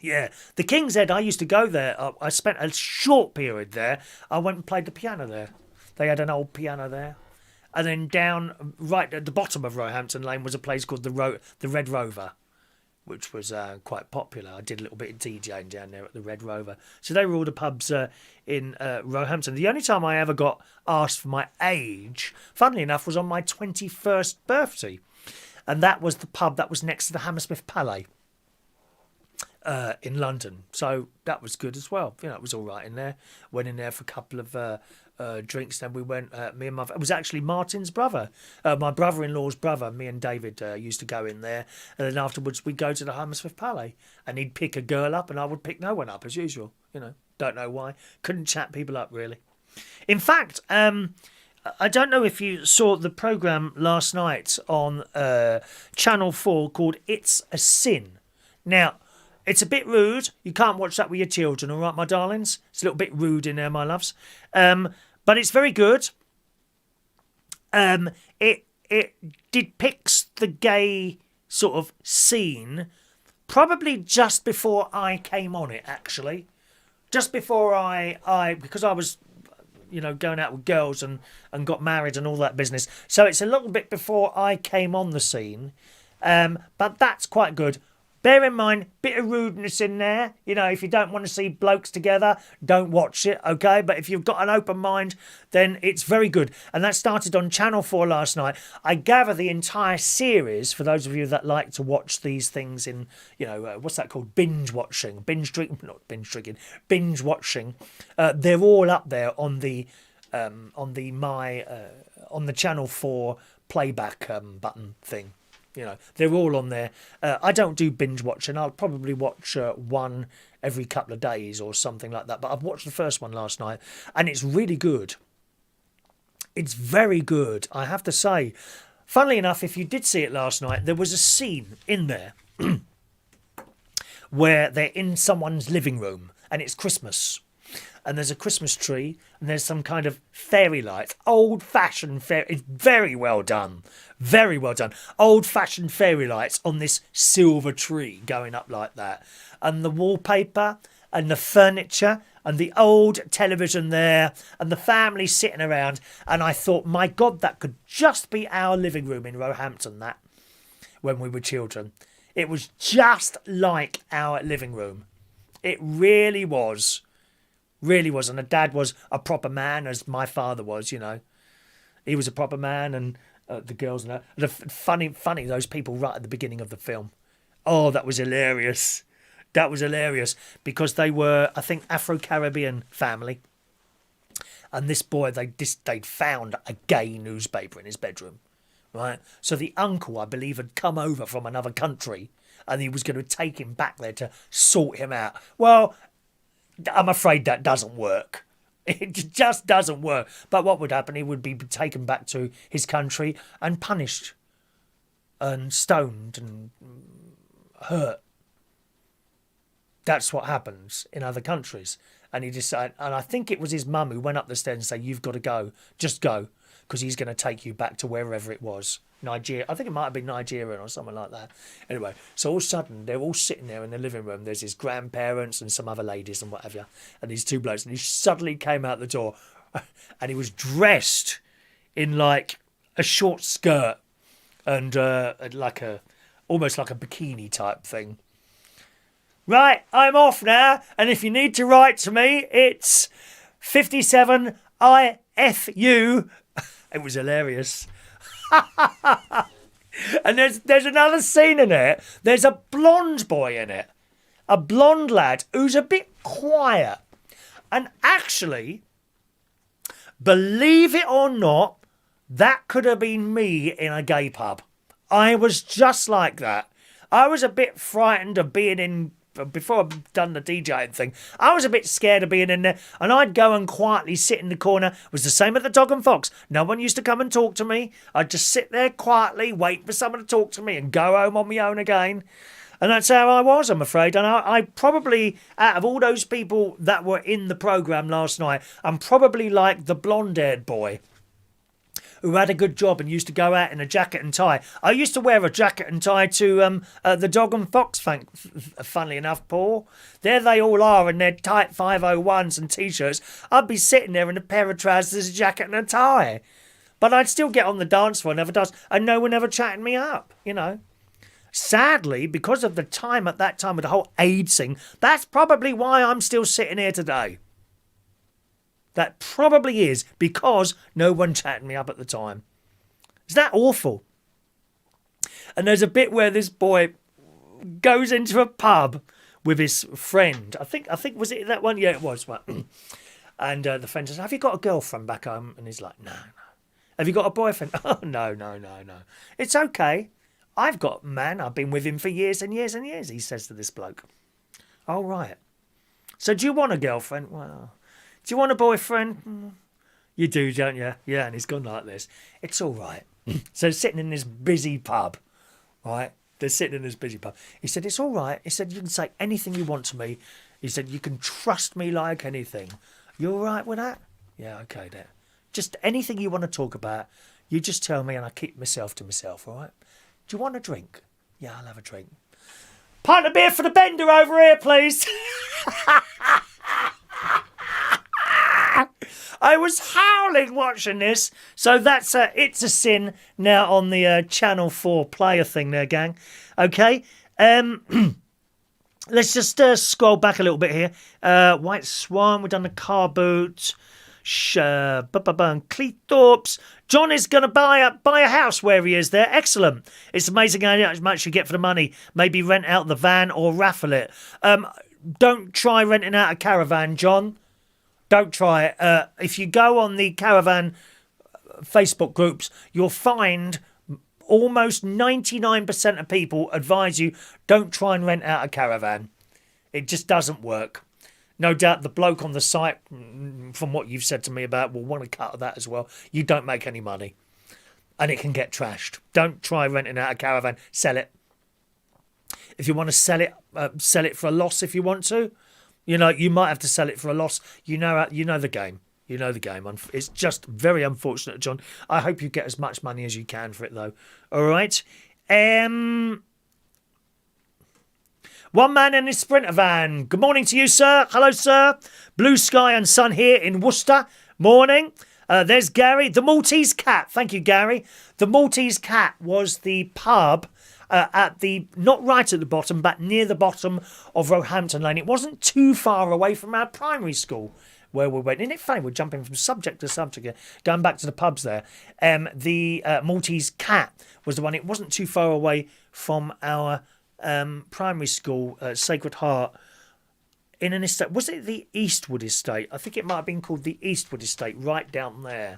Yeah, the King's Head, I used to go there. I spent a short period there. I went and played the piano there. They had an old piano there. And then down right at the bottom of Roehampton Lane was a place called the Red Rover, which was quite popular. I did a little bit of DJing down there at the Red Rover. So they were all the pubs in Roehampton. The only time I ever got asked for my age, funnily enough, was on my 21st birthday. And that was the pub that was next to the Hammersmith Palais in London. So that was good as well. You know, it was all right in there. Went in there for a couple of drinks. Then we went, me and it was actually Martin's brother, my brother-in-law's brother. Me and David used to go in there, and then afterwards we'd go to the Hammersmith Palais, and he'd pick a girl up and I would pick no one up as usual. You know, don't know why. Couldn't chat people up really. In fact, I don't know if you saw the programme last night on Channel 4 called It's a Sin. Now, it's a bit rude. You can't watch that with your children, all right, my darlings? It's a little bit rude in there, my loves. But it's very good. It depicts the gay sort of scene probably just before I came on it, actually. Just before I because I was, you know, going out with girls and got married and all that business. So it's a little bit before I came on the scene. But that's quite good. Bear in mind, bit of rudeness in there. You know, if you don't want to see blokes together, don't watch it, okay? But if you've got an open mind, then it's very good. And that started on Channel 4 last night. I gather the entire series, for those of you that like to watch these things in, you know, what's that called? Binge watching. Binge watching. They're all up there on the Channel 4 playback button thing. You know, they're all on there. I don't do binge watching. I'll probably watch one every couple of days or something like that. But I've watched the first one last night and it's really good. It's very good, I have to say. Funnily enough, if you did see it last night, there was a scene in there where they're in someone's living room and it's Christmas. And there's a Christmas tree, and there's some kind of fairy lights. Old-fashioned fairy... It's very well done. Very well done. Old-fashioned fairy lights on this silver tree going up like that. And the wallpaper, and the furniture, and the old television there, and the family sitting around. And I thought, my God, that could just be our living room in Roehampton, that, when we were children. It was just like our living room. It really was. Really was. And the dad was a proper man, as my father was, you know. He was a proper man, and the girls and the funny those people right at the beginning of the film. Oh, that was hilarious. That was hilarious because they were, I think, Afro-Caribbean family. And this boy, they'd found a gay newspaper in his bedroom, right? So the uncle, I believe, had come over from another country and he was going to take him back there to sort him out. Well, I'm afraid that doesn't work. It just doesn't work. But what would happen? He would be taken back to his country and punished and stoned and hurt. That's what happens in other countries. And he decided, and I think it was his mum who went up the stairs and said, "You've got to go, just go, because he's going to take you back to wherever it was." Nigeria, I think it might have been Nigerian or something like that. Anyway, so all of a sudden, they're all sitting there in the living room. There's his grandparents and some other ladies and whatever, and these two blokes. And he suddenly came out the door, and he was dressed in like a short skirt and like almost like a bikini type thing. Right, I'm off now, and if you need to write to me, it's 57IFU. It was hilarious. And there's another scene in it. There's a blonde boy in it. A blonde lad who's a bit quiet. And actually, believe it or not, that could have been me in a gay pub. I was just like that. I was a bit frightened of being in... Before I've done the DJing thing, I was a bit scared of being in there, and I'd go and quietly sit in the corner. It was the same at the Dog and Fox. No one used to come and talk to me. I'd just sit there quietly, wait for someone to talk to me, and go home on my own again. And that's how I was, I'm afraid. And I probably, out of all those people that were in the programme last night, I'm probably like the blonde-haired boy who had a good job and used to go out in a jacket and tie. I used to wear a jacket and tie to the Dog and Fox, funnily enough, Paul. There they all are in their tight 501s and T-shirts. I'd be sitting there in a pair of trousers, a jacket and a tie. But I'd still get on the dance floor, never does, and no one ever chatting me up, you know. Sadly, because of the time at that time with the whole AIDS thing, that's probably why I'm still sitting here today. That probably is because no one chatted me up at the time. Is that awful? And there's a bit where this boy goes into a pub with his friend. I think was it that one? Yeah, it was. And the friend says, "Have you got a girlfriend back home?" And he's like, "No, no." "Have you got a boyfriend?" "Oh, no. It's okay. I've got a man. I've been with him for years and years and years," he says to this bloke. "Oh, right. So do you want a girlfriend?" "Well, do you want a boyfriend?" "You do, don't you?" "Yeah," and he's gone like this. "It's all right." So sitting in this busy pub, right? They're sitting in this busy pub. He said, "It's all right." He said, "You can say anything you want to me." He said, "You can trust me like anything." "You all right with that?" "Yeah, okay, then. Just anything you want to talk about, you just tell me and I keep myself to myself, all right? Do you want a drink?" "Yeah, I'll have a drink." "Pint of beer for the bender over here, please." I was howling watching this. So that's It's a Sin now on the Channel 4 player thing there, gang. Okay. Let's just scroll back a little bit here. White Swan, we've done the car boot. Cleethorpes. John is going to buy a house where he is there. Excellent. It's amazing how much you get for the money. Maybe rent out the van or raffle it. Don't try renting out a caravan, John. Don't try it. If you go on the caravan Facebook groups, you'll find almost 99% of people advise you don't try and rent out a caravan. It just doesn't work. No doubt the bloke on the site, from what you've said to me about, will want a cut of that as well. You don't make any money. And it can get trashed. Don't try renting out a caravan. Sell it. If you want to sell it for a loss if you want to. You know, you might have to sell it for a loss. You know the game. You know the game. It's just very unfortunate, John. I hope you get as much money as you can for it, though. All right. One man in his Sprinter van. Good morning to you, sir. Hello, sir. Blue sky and sun here in Worcester. Morning. There's Gary. The Maltese Cat. Thank you, Gary. The Maltese Cat was the pub at the, not right at the bottom, but near the bottom of Roehampton Lane. It wasn't too far away from our primary school where we went. Isn't it funny? We're jumping from subject to subject, going back to the pubs there. The Maltese Cat was the one. It wasn't too far away from our primary school, Sacred Heart, in an estate. Was it the Eastwood Estate? I think it might have been called the Eastwood Estate, right down there.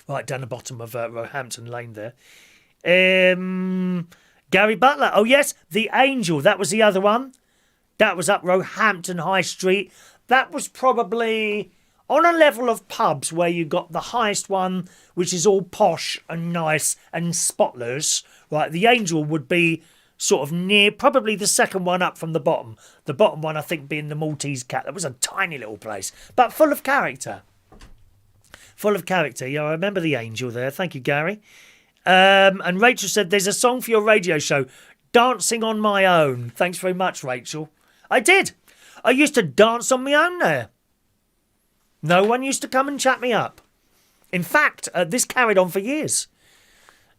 Right down the bottom of Roehampton Lane there. Gary Butler. Oh, yes, the Angel. That was the other one. That was up Roehampton High Street. That was probably on a level of pubs where you got the highest one, which is all posh and nice and spotless. Right, the Angel would be sort of near, probably the second one up from the bottom. The bottom one, I think, being the Maltese Cat. That was a tiny little place, but full of character. Full of character. Yeah, I remember the Angel there. Thank you, Gary. And Rachel said, there's a song for your radio show, Dancing on My Own. Thanks very much, Rachel. I did. I used to dance on my own there. No one used to come and chat me up. In fact, this carried on for years.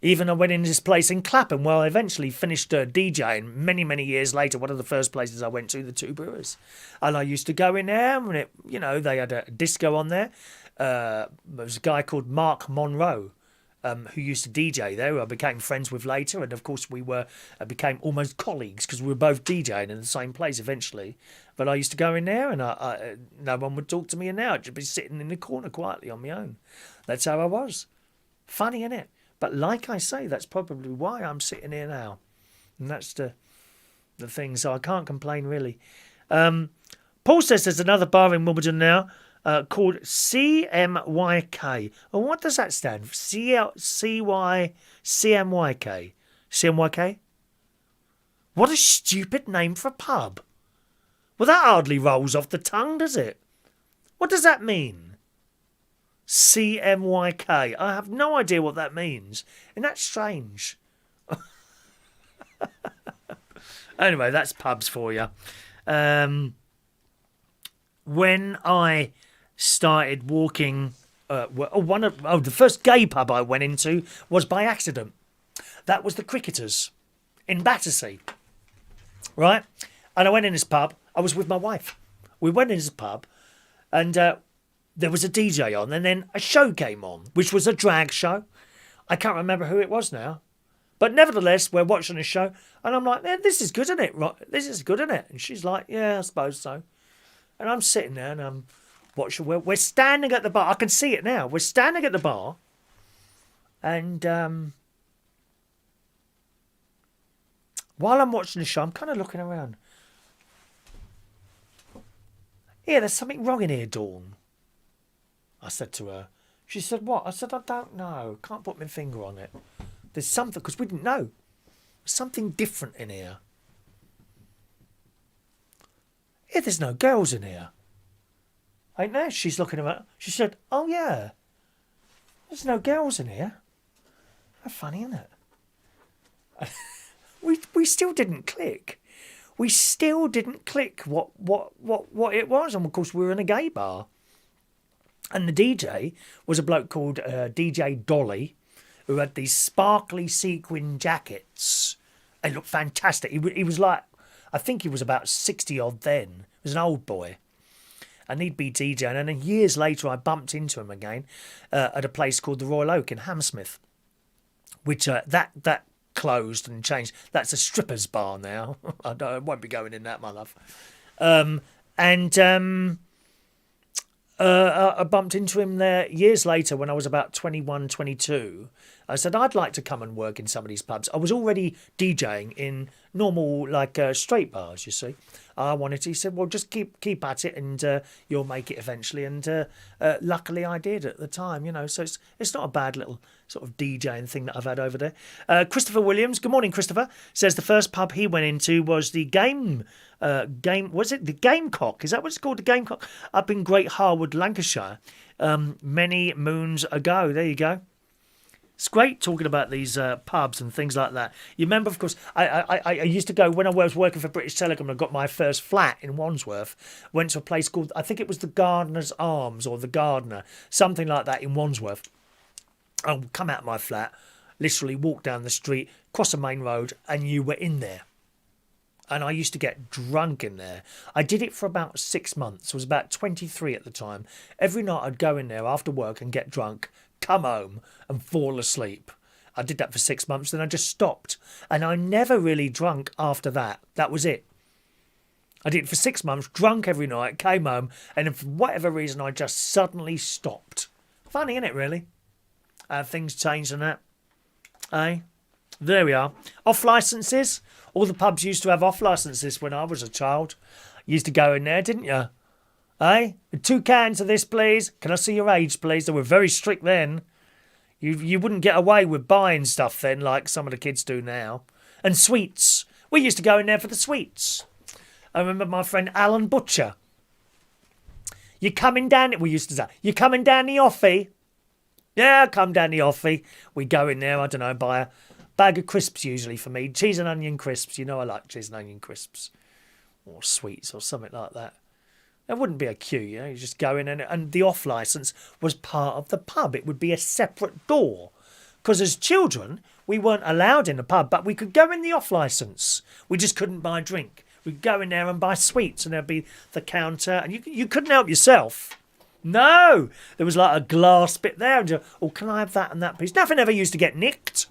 Even I went in this place in Clapham, where I eventually finished DJing many, many years later. One of the first places I went to, the Two Brewers. And I used to go in there, and they had a disco on there. There was a guy called Mark Monroe, who used to DJ there, who I became friends with later. And, of course, we became almost colleagues because we were both DJing in the same place eventually. But I used to go in there and no one would talk to me in there. I'd just be sitting in the corner quietly on my own. That's how I was. Funny, innit? But like I say, that's probably why I'm sitting here now. And that's the thing. So I can't complain, really. Paul says there's another bar in Wimbledon now called CMYK. And what does that stand for? CMYK? CMYK? What a stupid name for a pub. Well, that hardly rolls off the tongue, does it? What does that mean? CMYK. I have no idea what that means. And that's strange. Anyway, that's pubs for you. When I started walking, the first gay pub I went into was by accident. That was the Cricketers in Battersea. Right? And I went in this pub. I was with my wife. We went in this pub and there was a DJ on, and then a show came on, which was a drag show. I can't remember who it was now. But nevertheless, we're watching a show, and I'm like, this is good, isn't it? This is good, isn't it? And she's like, yeah, I suppose so. And I'm sitting there, and I'm watching. We're standing at the bar. I can see it now. We're standing at the bar, and while I'm watching the show, I'm kind of looking around. Yeah, there's something wrong in here, Dawn. I said to her. She said, what? I said, I don't know. Can't put my finger on it. There's something, because we didn't know. There's something different in here. Yeah, there's no girls in here. Ain't there? She's looking around. She said, oh, yeah. There's no girls in here. How funny, isn't it? we still didn't click. We still didn't click what it was. And, of course, we were in a gay bar. And the DJ was a bloke called DJ Dolly, who had these sparkly sequin jackets. They looked fantastic. He was like, I think he was about 60 odd then. He was an old boy. And he'd be DJing. And then years later, I bumped into him again at a place called the Royal Oak in Hammersmith, which that closed and changed. That's a stripper's bar now. I won't be going in that, my love. I bumped into him there years later when I was about 21, 22. I said, I'd like to come and work in some of these pubs. I was already DJing in normal, straight bars, you see. I wanted to. He said, well, just keep at it and you'll make it eventually. And luckily I did at the time, So it's not a bad little sort of DJing thing that I've had over there. Christopher Williams, good morning, Christopher, says the first pub he went into was the was it the Gamecock? Is that what it's called, the Gamecock? Up in Great Harwood, Lancashire, many moons ago. There you go. It's great talking about these pubs and things like that. You remember, of course, I used to go, when I was working for British Telecom, I got my first flat in Wandsworth, went to a place called, I think it was the Gardener's Arms or the Gardener, something like that in Wandsworth. I'd come out of my flat, literally walk down the street, cross the main road, and you were in there. And I used to get drunk in there. I did it for about 6 months. I was about 23 at the time. Every night I'd go in there after work and get drunk, come home and fall asleep. I did that for 6 months, then I just stopped. And I never really drunk after that. That was it. I did it for 6 months, drunk every night, came home, and for whatever reason, I just suddenly stopped. Funny, isn't it, really? Things changed and that. Eh? There we are. Off licences. All the pubs used to have off licences when I was a child. You used to go in there, didn't you? Eh? 2 cans of this, please. Can I see your age, please? They were very strict then. You wouldn't get away with buying stuff then like some of the kids do now. And sweets. We used to go in there for the sweets. I remember my friend Alan Butcher. You coming down... We used to say, you coming down the offie? Yeah, I come down the offie. We go in there, I don't know, buy a bag of crisps usually for me. Cheese and onion crisps. You know I like cheese and onion crisps. Or sweets or something like that. There wouldn't be a queue, you know. You just go in and the off licence was part of the pub. It would be a separate door. Because as children, we weren't allowed in the pub, but we could go in the off licence. We just couldn't buy a drink. We'd go in there and buy sweets, and there'd be the counter, and you couldn't help yourself. No! There was like a glass bit there, and oh, can I have that and that piece? Nothing ever used to get nicked.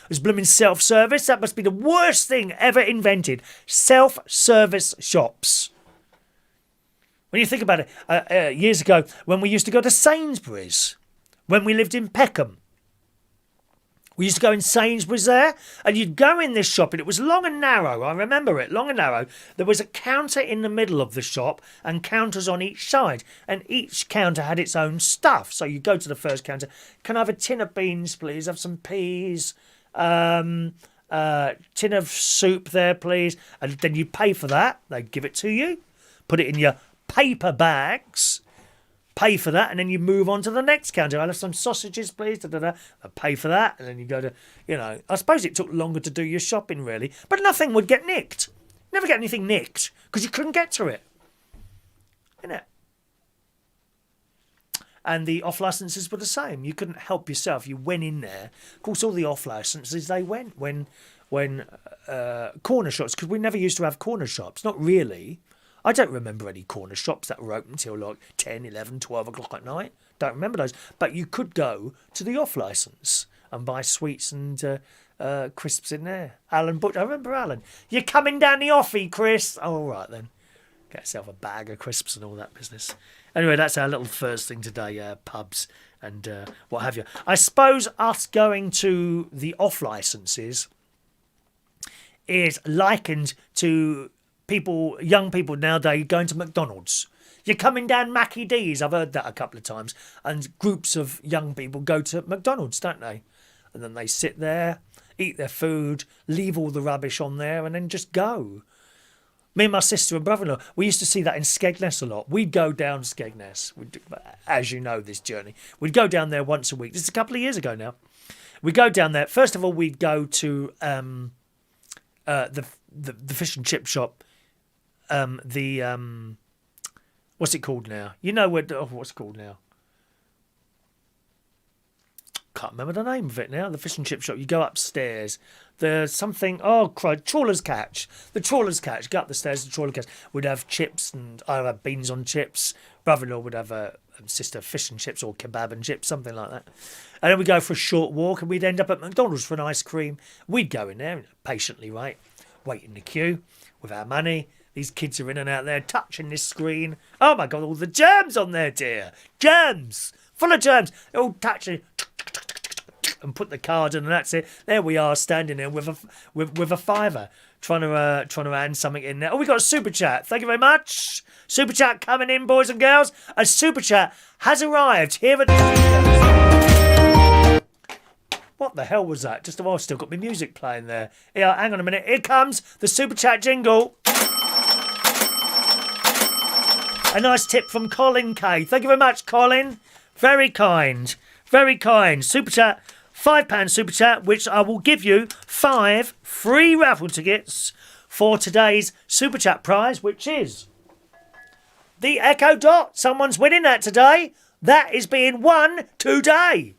It was blooming self-service. That must be the worst thing ever invented. Self-service shops. When you think about it, years ago, when we used to go to Sainsbury's, when we lived in Peckham, we used to go in Sainsbury's there, and you'd go in this shop, and it was long and narrow. I remember it, long and narrow. There was a counter in the middle of the shop and counters on each side, and each counter had its own stuff. So you go to the first counter. Can I have a tin of beans, please? Have some peas, tin of soup there, please. And then you pay for that. They give it to you. Put it in your paper bags. Pay for that, and then you move on to the next counter. I'll have some sausages, please. I pay for that, and then you go to, you know, I suppose it took longer to do your shopping, really. But nothing would get nicked. Never get anything nicked, because you couldn't get to it. Innit? And the off-licences were the same. You couldn't help yourself. You went in there. Of course, all the off-licences, they went when corner shops, because we never used to have corner shops. Not really. I don't remember any corner shops that were open till like 10, 11, 12 o'clock at night. Don't remember those. But you could go to the off-licence and buy sweets and crisps in there. Alan Butcher. I remember Alan. You're coming down the offie, Chris. Oh, all right then. Get yourself a bag of crisps and all that business. Anyway, that's our little first thing today, pubs and what have you. I suppose us going to the off-licences is likened to young people nowadays going to McDonald's. You're coming down Mackie D's. I've heard that a couple of times. And groups of young people go to McDonald's, don't they? And then they sit there, eat their food, leave all the rubbish on there, and then just go. Me and my sister and brother-in-law, we used to see that in Skegness a lot. We'd go down Skegness, as you know, this journey. We'd go down there once a week. This is a couple of years ago now. We'd go down there. First of all, we'd go to the fish and chip shop. What's it called now? You know what's it called now? Can't remember the name of it now. The fish and chip shop. You go upstairs. There's something. Oh, crud! Trawler's Catch. The Trawler's Catch. Go up the stairs. The Trawler's Catch would have chips, and I'd have beans on chips. Brother-in-law would have a sister fish and chips or kebab and chips, something like that. And then we'd go for a short walk, and we'd end up at McDonald's for an ice cream. We'd go in there patiently, right, wait in the queue with our money. These kids are in and out there touching this screen. Oh my God, all the germs on there, dear. Germs. Full of germs. They're all touching and put the card in, and that's it. There we are, standing there with a fiver, trying to hand something in there. Oh, we got a super chat. Thank you very much. Super chat coming in, boys and girls. A super chat has arrived here at the... What the hell was that? Just I've still got my music playing there. Yeah, hang on a minute. Here comes the super chat jingle. A nice tip from Colin K. Thank you very much, Colin. Very kind. Very kind. Super chat, £5 super chat, which I will give you 5 free raffle tickets for today's super chat prize, which is the Echo Dot. Someone's winning that today. That is being won today.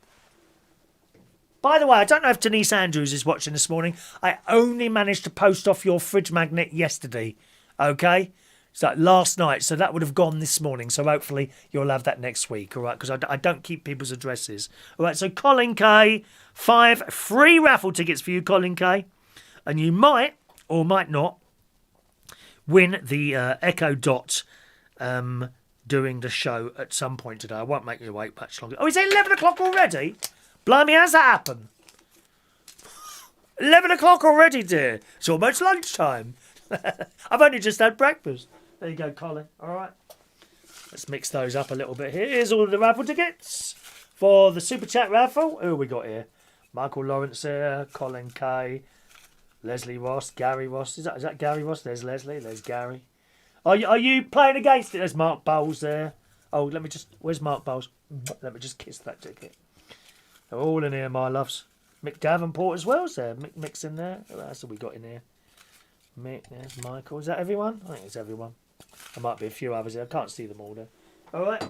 By the way, I don't know if Denise Andrews is watching this morning. I only managed to post off your fridge magnet yesterday. Okay? So last night, so that would have gone this morning. So hopefully you'll have that next week, all right? Because I don't keep people's addresses. All right, so Colin K, 5 free raffle tickets for you, Colin K. And you might, or might not, win the Echo Dot doing the show at some point today. I won't make you wait much longer. Oh, is it 11 o'clock already? Blimey, how's that happen? 11 o'clock already, dear. It's almost lunchtime. I've only just had breakfast. There you go, Colin. All right. Let's mix those up a little bit here. Here's all of the raffle tickets for the Super Chat raffle. Who have we got here? Michael Lawrence here. Colin K. Leslie Ross. Gary Ross. Is that Gary Ross? There's Leslie. There's Gary. Are you playing against it? There's Mark Bowles there. Oh, let me just... Where's Mark Bowles? Let me just kiss that ticket. They're all in here, my loves. Mick Davenport as well, is there? Mick's in there. What else have we got in here? Mick, there's Michael. Is that everyone? I think it's everyone. There might be a few others there. I can't see them all there. All right.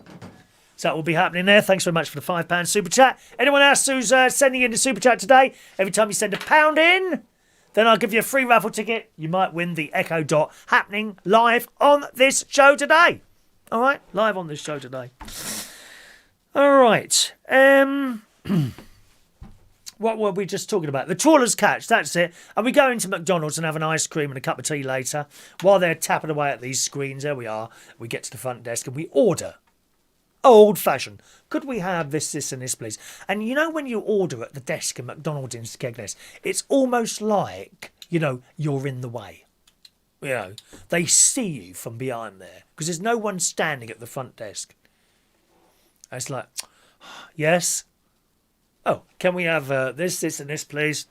So that will be happening there. Thanks very much for the £5 Super Chat. Anyone else who's sending in the Super Chat today, every time you send £1 in, then I'll give you a free raffle ticket. You might win the Echo Dot happening live on this show today. All right? Live on this show today. All right. What were we just talking about? The trawler's catch, that's it. And we go into McDonald's and have an ice cream and a cup of tea later. While they're tapping away at these screens, there we are. We get to the front desk and we order. Old-fashioned. Could we have this, and this, please? And you know when you order at the desk in McDonald's in Skegness, it's almost like, you're in the way. They see you from behind there. Because there's no one standing at the front desk. And it's like, yes? Oh, can we have this, and this, please?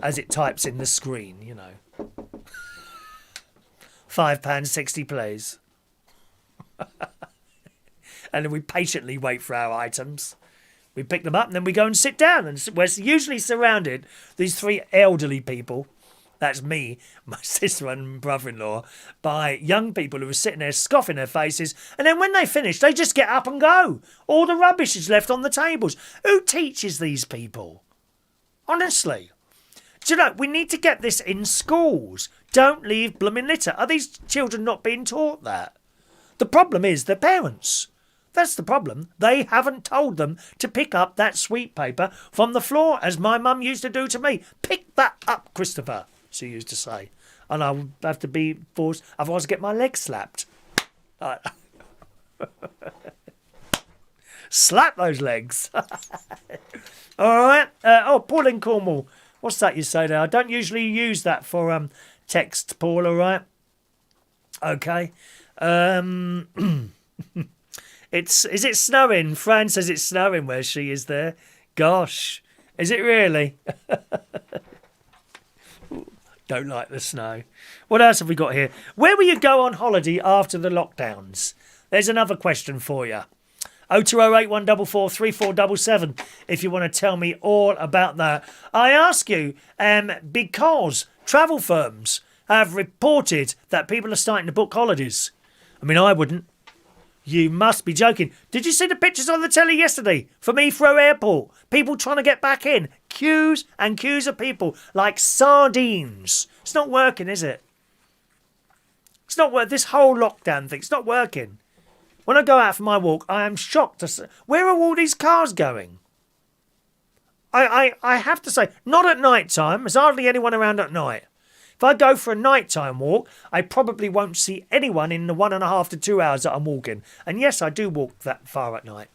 As it types in the screen, £5.60, please. And then we patiently wait for our items. We pick them up and then we go and sit down. And we're usually surrounded, these 3 elderly people, that's me, my sister and brother-in-law, by young people who are sitting there scoffing their faces. And then when they finish, they just get up and go. All the rubbish is left on the tables. Who teaches these people? Honestly. Do you know, we need to get this in schools. Don't leave blooming litter. Are these children not being taught that? The problem is their parents. That's the problem. They haven't told them to pick up that sweet paper from the floor, as my mum used to do to me. Pick that up, Christopher, she used to say. And I would have to be forced, otherwise I'd get my leg slapped. Slap those legs. All right. Paul in Cornwall. What's that you say there? I don't usually use that for text, Paul, all right? Okay. Is it snowing? Fran says it's snowing where she is there. Gosh, is it really? Don't like the snow. What else have we got here? Where will you go on holiday after the lockdowns? There's another question for you. 0208 144 3477 if you want to tell me all about that. I ask you because travel firms have reported that people are starting to book holidays. I mean, I wouldn't. You must be joking. Did you see the pictures on the telly yesterday from Heathrow Airport? People trying to get back in. Queues and queues of people like sardines. It's not working, is it? It's not working. This whole lockdown thing, it's not working. When I go out for my walk, I am shocked to see, where are all these cars going? I have to say, not at night time. There's hardly anyone around at night. If I go for a nighttime walk, I probably won't see anyone in the 1.5 to 2 hours that I'm walking. And yes, I do walk that far at night.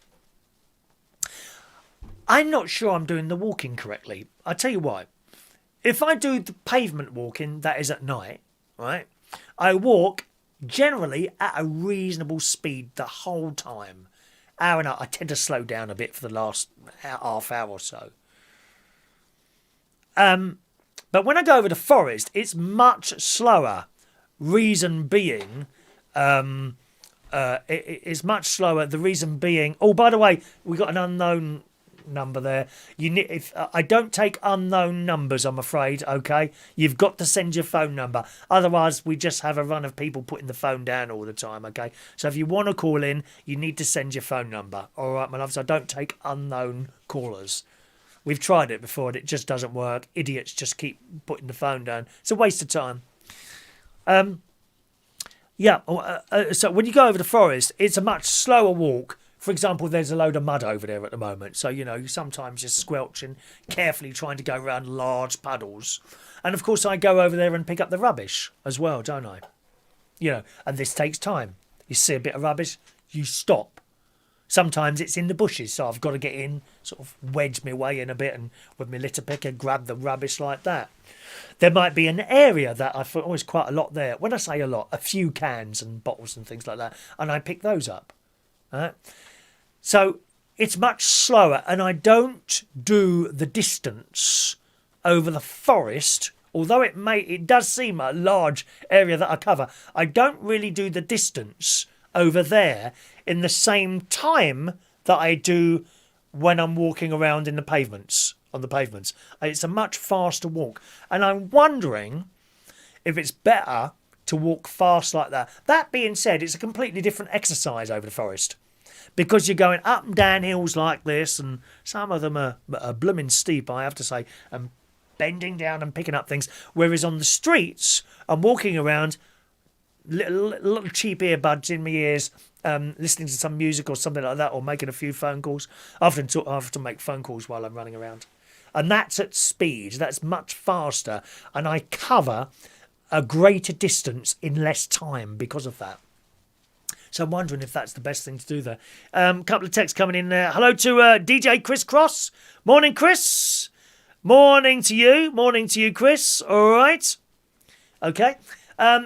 I'm not sure I'm doing the walking correctly. I'll tell you why. If I do the pavement walking, that is at night, right? I walk generally at a reasonable speed the whole time. Hour and a half. I tend to slow down a bit for the last half hour or so. But when I go over the forest, it's much slower. Reason being, it's much slower. The reason being, oh, by the way, we got an unknown number there. I don't take unknown numbers, I'm afraid. Okay, you've got to send your phone number. Otherwise, we just have a run of people putting the phone down all the time. Okay, so if you want to call in, you need to send your phone number. All right, my loves. I don't take unknown callers. We've tried it before and it just doesn't work. Idiots just keep putting the phone down. It's a waste of time. Yeah, so when you go over the forest, it's a much slower walk. For example, there's a load of mud over there at the moment. So, you sometimes just squelching, carefully trying to go around large puddles. And of course, I go over there and pick up the rubbish as well, don't I? And this takes time. You see a bit of rubbish, you stop. Sometimes it's in the bushes, so I've got to get in, sort of wedge my way in a bit and with my litter picker grab the rubbish like that. There might be an area that I thought, it's quite a lot there. When I say a lot, a few cans and bottles and things like that, and I pick those up. Right? So it's much slower, and I don't do the distance over the forest. Although it does seem a large area that I cover, I don't really do the distance over there in the same time that I do when I'm walking around on the pavements. It's a much faster walk. And I'm wondering if it's better to walk fast like that. That being said, it's a completely different exercise over the forest. Because you're going up and down hills like this, and some of them are blooming steep, I have to say, and bending down and picking up things. Whereas on the streets, I'm walking around, little cheap earbuds in my ears, listening to some music or something like that, or making a few phone calls. I often make phone calls while I'm running around. And that's at speed. That's much faster. And I cover a greater distance in less time because of that. So I'm wondering if that's the best thing to do there. Couple of texts coming in there. Hello to DJ Chris Cross. Morning, Chris. Morning to you, Chris. All right. Okay.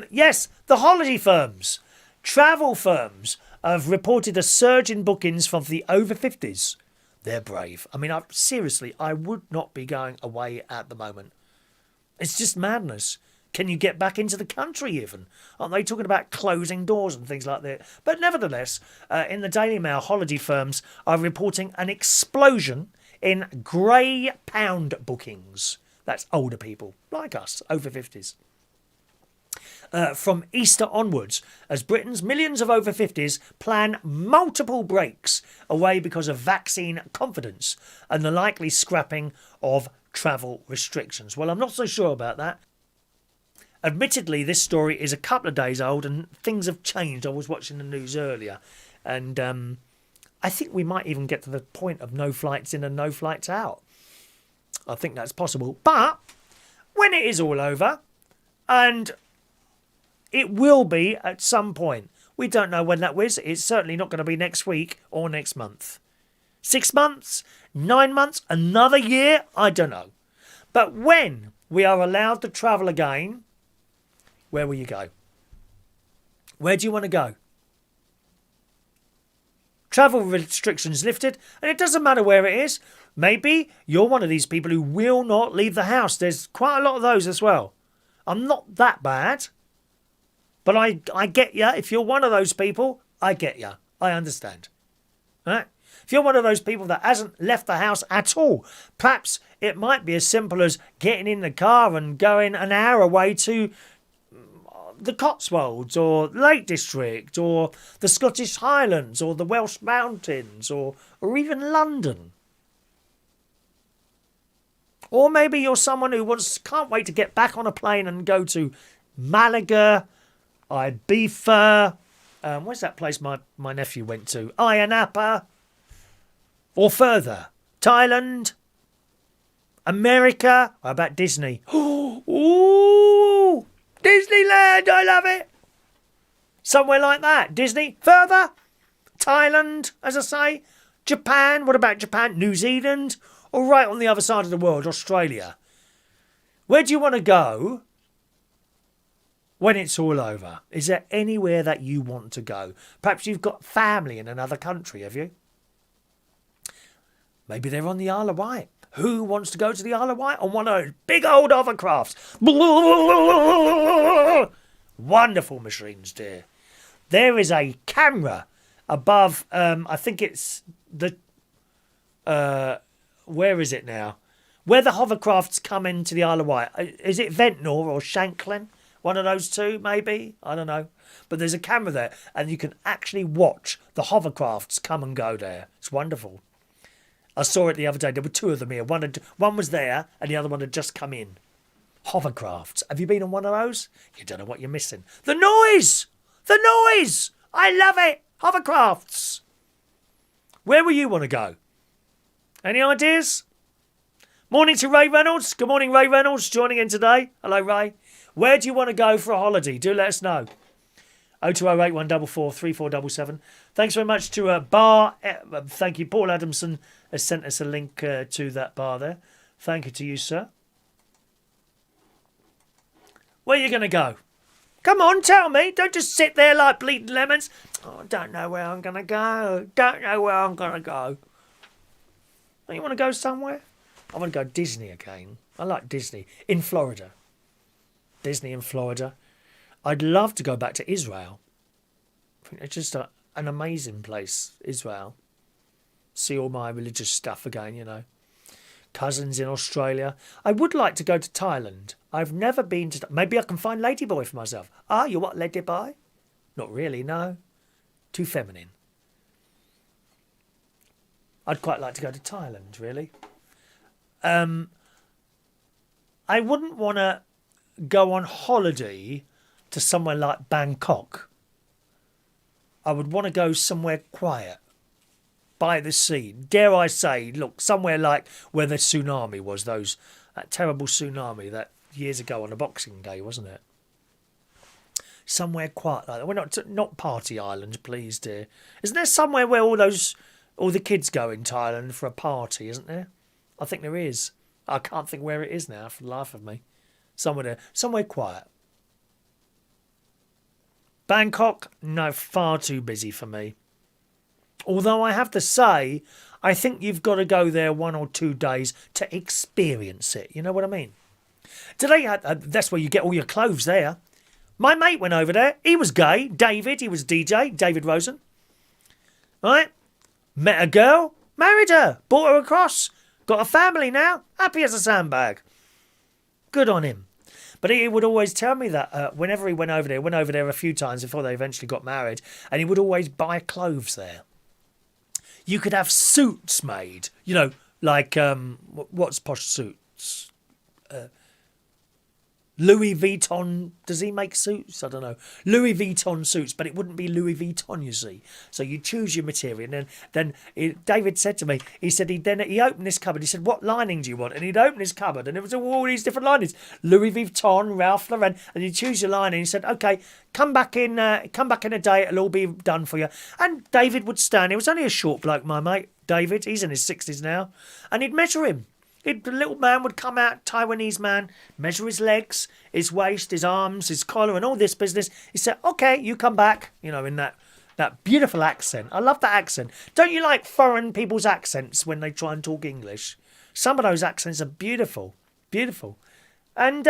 Yes, the holiday firms, travel firms have reported a surge in bookings from the over 50s. They're brave. I mean, seriously, I would not be going away at the moment. It's just madness. Can you get back into the country even? Aren't they talking about closing doors and things like that? But nevertheless, in the Daily Mail, holiday firms are reporting an explosion in grey pound bookings. That's older people, like us, over 50s. From Easter onwards, as Britain's millions of over 50s plan multiple breaks away because of vaccine confidence and the likely scrapping of travel restrictions. Well, I'm not so sure about that. Admittedly, this story is a couple of days old and things have changed. I was watching the news earlier and I think we might even get to the point of no flights in and no flights out. I think that's possible. But when it is all over, and it will be at some point, we don't know when that is. It's certainly not going to be next week or next month. 6 months? 9 months? Another year? I don't know. But when we are allowed to travel again, where will you go? Where do you want to go? Travel restrictions lifted, and it doesn't matter where it is. Maybe you're one of these people who will not leave the house. There's quite a lot of those as well. I'm not that bad. But I get you. If you're one of those people, I get you. I understand. Right? If you're one of those people that hasn't left the house at all, perhaps it might be as simple as getting in the car and going an hour away to the Cotswolds or Lake District or the Scottish Highlands or the Welsh Mountains or even London. Or maybe you're someone who can't wait to get back on a plane and go to Malaga, Ibiza, where's that place my nephew went to? Ayia Napa, or further, Thailand, America. How about Disney? Ooh, Disneyland, I love it. Somewhere like that. Disney, further, Thailand, as I say, Japan. What about Japan? New Zealand, or right on the other side of the world, Australia. Where do you want to go when it's all over? Is there anywhere that you want to go? Perhaps you've got family in another country, have you? Maybe they're on the Isle of Wight. Who wants to go to the Isle of Wight on one of those big old hovercrafts? Wonderful machines, dear. There is a camera above, I think it's the, where is it now? Where the hovercrafts come into the Isle of Wight. Is it Ventnor or Shanklin? One of those two, maybe? I don't know. But there's a camera there, and you can actually watch the hovercrafts come and go there. It's wonderful. I saw it the other day. There were two of them here. One was there, and the other one had just come in. Hovercrafts. Have you been on one of those? You don't know what you're missing. The noise! The noise! I love it! Hovercrafts. Where will you want to go? Any ideas? Morning to Ray Reynolds. Good morning, Ray Reynolds, joining in today. Hello, Ray. Where do you want to go for a holiday? Do let us know. 0208 144 3477. Thanks very much to Bar. Thank you. Paul Adamson has sent us a link to that bar there. Thank you to you, sir. Where are you going to go? Come on, tell me. Don't just sit there like bleeding lemons. Oh, I don't know where I'm going to go. Don't know where I'm going to go. Oh, you want to go somewhere? I want to go Disney again. I like Disney. In Florida. Disney in Florida. I'd love to go back to Israel. I think it's just an amazing place, Israel. See all my religious stuff again, you know. Cousins in Australia. I would like to go to Thailand. I've never been to... Maybe I can find Ladyboy for myself. Ah, you what, Ladyboy? Not really, no. Too feminine. I'd quite like to go to Thailand, really. I wouldn't want to go on holiday to somewhere like Bangkok. I would want to go somewhere quiet, by the sea. Dare I say, look, somewhere like where the tsunami was, that terrible tsunami that years ago on a Boxing Day, wasn't it? Somewhere quiet like that. We're not Party Island, please, dear. Isn't there somewhere where all the kids go in Thailand for a party, isn't there? I think there is. I can't think where it is now for the life of me. Somewhere quiet. Bangkok, no, far too busy for me. Although I have to say, I think you've got to go there 1 or 2 days to experience it. You know what I mean? Today, that's where you get all your clothes there. My mate went over there. He was gay. David, he was DJ. David Rosen. Right? Met a girl. Married her. Brought her across. Got a family now. Happy as a sandbag. Good on him. But he would always tell me that whenever he went over there a few times before they eventually got married, and he would always buy clothes there. You could have suits made, you know, like, what's posh suits? Louis Vuitton, does he make suits? I don't know. Louis Vuitton suits, but it wouldn't be Louis Vuitton, you see. So you choose your material. And then David said to me, he opened this cupboard. He said, what lining do you want? And he'd open his cupboard and it was all these different linings. Louis Vuitton, Ralph Lauren. And you choose your lining. He said, okay, come back in a day. It'll all be done for you. And David would stand. He was only a short bloke, my mate, David. He's in his 60s now. And he'd measure him. The little man would come out, Taiwanese man, measure his legs, his waist, his arms, his collar, and all this business. He said, okay, you come back, you know, in that beautiful accent. I love that accent. Don't you like foreign people's accents when they try and talk English? Some of those accents are beautiful, beautiful. And,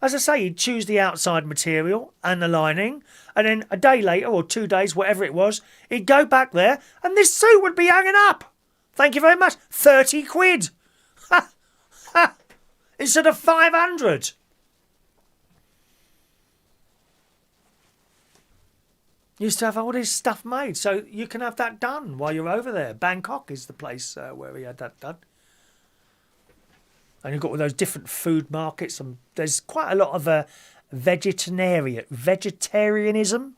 as I say, he'd choose the outside material and the lining, and then a day later, or 2 days, whatever it was, he'd go back there, and this suit would be hanging up. Thank you very much. 30 quid. Ha! Ha! Instead of 500. Used to have all this stuff made, so you can have that done while you're over there. Bangkok is the place where we had that done. And you've got all those different food markets, and there's quite a lot of vegetarianism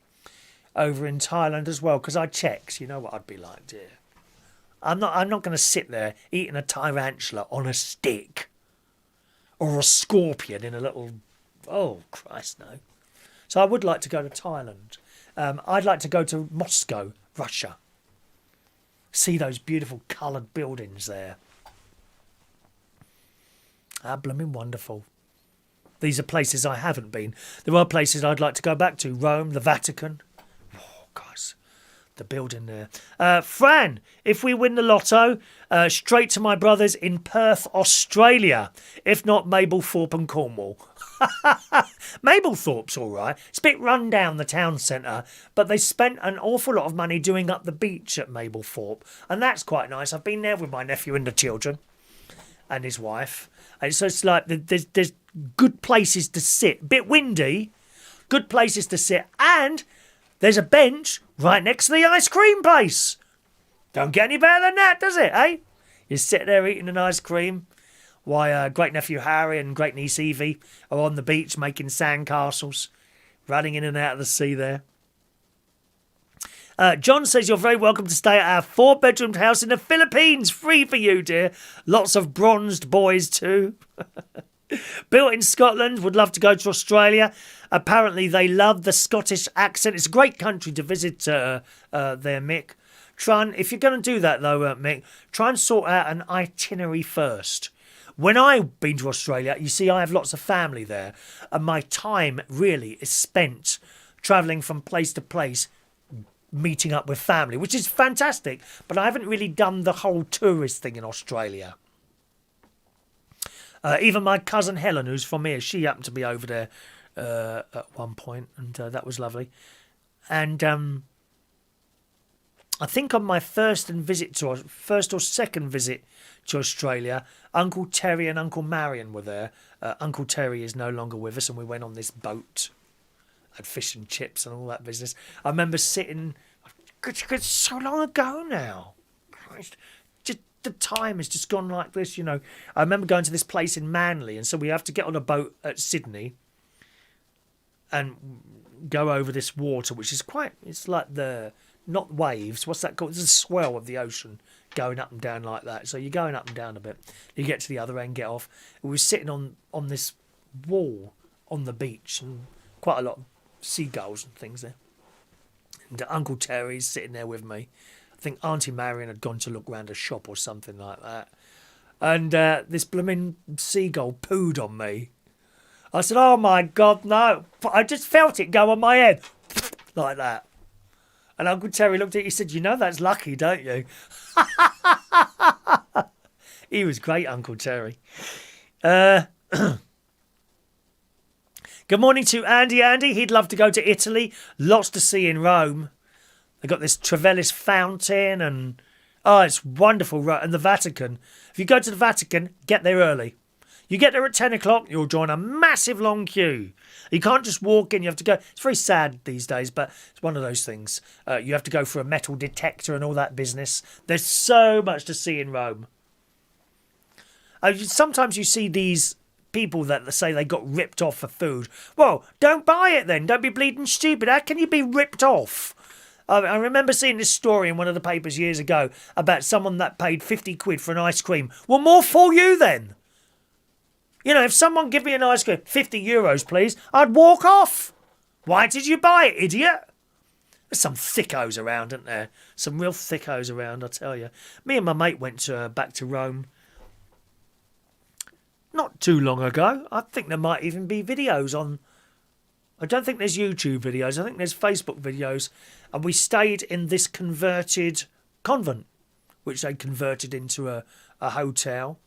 over in Thailand as well, because I checked. You know what I'd be like, dear. I'm not going to sit there eating a tarantula on a stick or a scorpion in a little... Oh, Christ, no. So I would like to go to Thailand. I'd like to go to Moscow, Russia. See those beautiful coloured buildings there. Blooming wonderful. These are places I haven't been. There are places I'd like to go back to. Rome, the Vatican. Oh, guys. The building there. Fran, if we win the lotto, straight to my brothers in Perth, Australia. If not, Mablethorpe and Cornwall. Mablethorpe's all right. It's a bit run down, the town centre, but they spent an awful lot of money doing up the beach at Mablethorpe, and that's quite nice. I've been there with my nephew and the children and his wife. And so it's like there's good places to sit. Bit windy, good places to sit, and there's a bench right next to the ice cream place. Don't get any better than that, does it, eh? You sit there eating an ice cream why great nephew Harry and great niece Evie are on the beach making sandcastles, running in and out of the sea there. John says you're very welcome to stay at our 4-bedroomed house in the Philippines. Free for you, dear. Lots of bronzed boys too. Built in Scotland. Would love to go to Australia. Apparently they love the Scottish accent. It's a great country to visit there, Mick. If you're going to do that though, Mick, try and sort out an itinerary first. When I've been to Australia, you see I have lots of family there. And my time really is spent travelling from place to place, meeting up with family, which is fantastic, but I haven't really done the whole tourist thing in Australia. Even my cousin Helen, who's from here, she happened to be over there at one point, and that was lovely. And I think on my first or second visit to Australia, Uncle Terry and Uncle Marion were there. Uncle Terry is no longer with us, and we went on this boat. Had fish and chips and all that business. I remember sitting. It's so long ago now. Christ. Just the time has just gone like this, you know. I remember going to this place in Manly, and so we have to get on a boat at Sydney and go over this water, which is it's like not waves. What's that called? It's the swell of the ocean going up and down like that. So you're going up and down a bit. You get to the other end, get off. We were sitting on this wall on the beach, and quite a lot of seagulls and things there. And Uncle Terry's sitting there with me. I think Auntie Marion had gone to look round a shop or something like that. And this blooming seagull pooed on me. I said, oh my God, no. I just felt it go on my head. Like that. And Uncle Terry looked at it, he said, you know that's lucky, don't you? He was great, Uncle Terry. Good morning to Andy. Andy, he'd love to go to Italy. Lots to see in Rome. They've got this Trevellis fountain and... Oh, it's wonderful. And the Vatican. If you go to the Vatican, get there early. You get there at 10 o'clock, you'll join a massive long queue. You can't just walk in, you have to go... It's very sad these days, but it's one of those things. You have to go for a metal detector and all that business. There's so much to see in Rome. Sometimes you see these... people that say they got ripped off for food. Well, don't buy it then. Don't be bleeding stupid. How can you be ripped off? I remember seeing this story in one of the papers years ago about someone that paid 50 quid for an ice cream. Well, more for you then. You know, if someone give me an ice cream, 50 euros please, I'd walk off. Why did you buy it, idiot? There's some thickos around, aren't there? Some real thickos around, I tell you. Me and my mate went back to Rome not too long ago. I think there might even be videos on... I don't think there's YouTube videos. I think there's Facebook videos. And we stayed in this converted convent, which they converted into a hotel.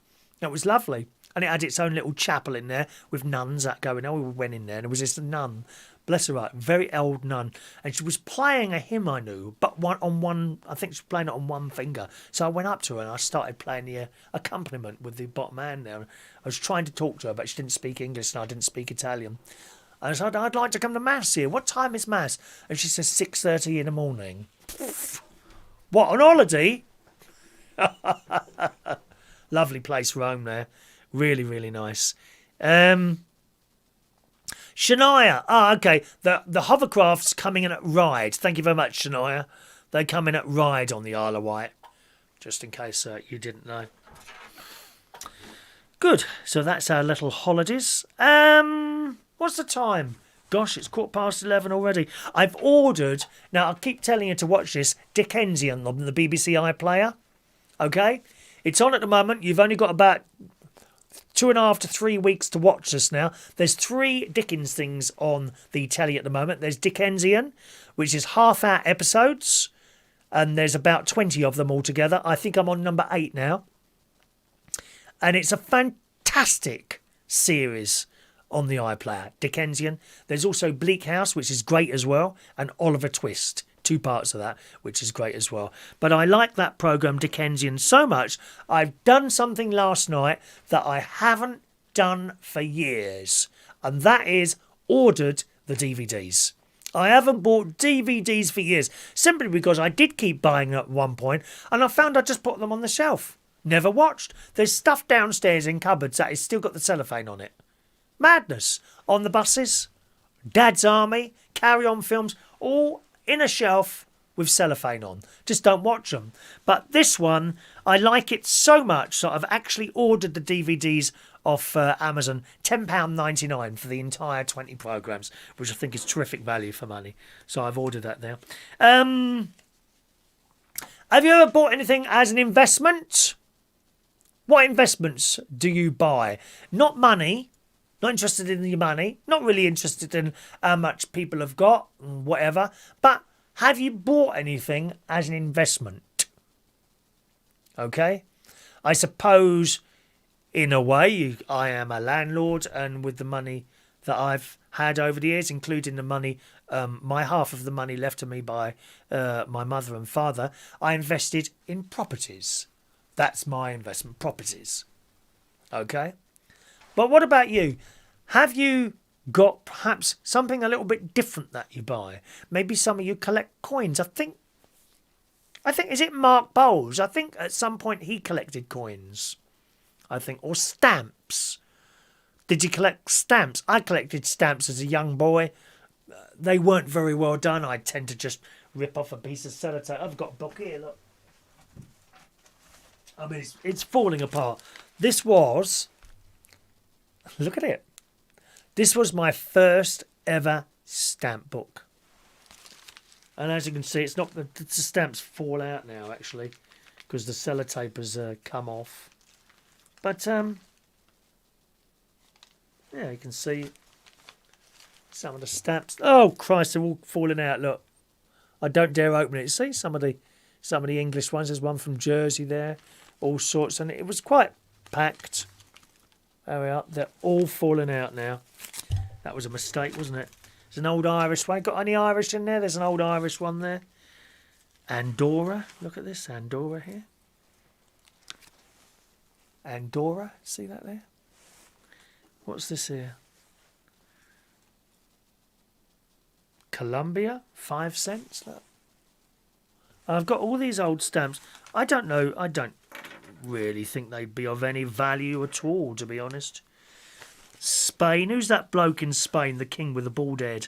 It was lovely. And it had its own little chapel in there with nuns that going on. We went in there and there was this nun, bless her heart, very old nun. And she was playing a hymn I knew, but I think she was playing it on one finger. So I went up to her and I started playing the accompaniment with the bottom hand there. I was trying to talk to her, but she didn't speak English and I didn't speak Italian. And I said, I'd like to come to Mass here. What time is Mass? And she says 6:30 in the morning. What, on holiday? Lovely place, Rome there. Really, really nice. Shania. Okay. The hovercraft's coming in at Ryde. Thank you very much, Shania. They come in at Ryde on the Isle of Wight. Just in case you didn't know. Good. So that's our little holidays. What's the time? Gosh, it's 11:15 already. I've ordered... Now, I'll keep telling you to watch this. Dickensian on the BBC iPlayer. Okay? It's on at the moment. You've only got about 2.5 to 3 weeks to watch this now. There's 3 Dickens things on the telly at the moment. There's Dickensian, which is half-hour episodes. And there's about 20 of them altogether. I think I'm on number 8 now. And it's a fantastic series on the iPlayer. Dickensian. There's also Bleak House, which is great as well. And Oliver Twist. 2 parts of that, which is great as well. But I like that programme, Dickensian, so much. I've done something last night that I haven't done for years. And that is ordered the DVDs. I haven't bought DVDs for years. Simply because I did keep buying at one point. And I found I just put them on the shelf. Never watched. There's stuff downstairs in cupboards that has still got the cellophane on it. Madness. On the buses, Dad's Army, Carry On films, all in a shelf with cellophane on. Just don't watch them. But this one, I like it so much that I've actually ordered the DVDs off Amazon. £10.99 for the entire 20 programmes, which I think is terrific value for money. So I've ordered that now. Have you ever bought anything as an investment? What investments do you buy? Not money. Not interested in your money. Not really interested in how much people have got, whatever. But have you bought anything as an investment? Okay? I suppose, in a way, I am a landlord, and with the money that I've had over the years, including the money, my half of the money left to me by my mother and father, I invested in properties. That's my investment, properties. Okay? But what about you? Have you got perhaps something a little bit different that you buy? Maybe some of you collect coins. I think, is it Mark Bowles? I think at some point he collected coins. I think, or stamps. Did you collect stamps? I collected stamps as a young boy. They weren't very well done. I tend to just rip off a piece of sellotape. I've got a book here, look. I mean, it's falling apart. This was, look at it. This was my first ever stamp book. And as you can see, it's not, the stamps fall out now, actually, because the sellotape has come off. But, yeah, you can see some of the stamps. Oh, Christ, they're all falling out, look. I don't dare open it. See, some of the English ones. There's one from Jersey there. All sorts, and it was quite packed. There we are. They're all falling out now. That was a mistake, wasn't it? There's an old Irish one. Got any Irish in there? There's an old Irish one there. Andorra. Look at this. Andorra here. Andorra. See that there? What's this here? Colombia. 5 cents. Look. I've got all these old stamps. I don't know. I don't really think they'd be of any value at all, to be honest. Spain. Who's that bloke in Spain? The king with the bald head.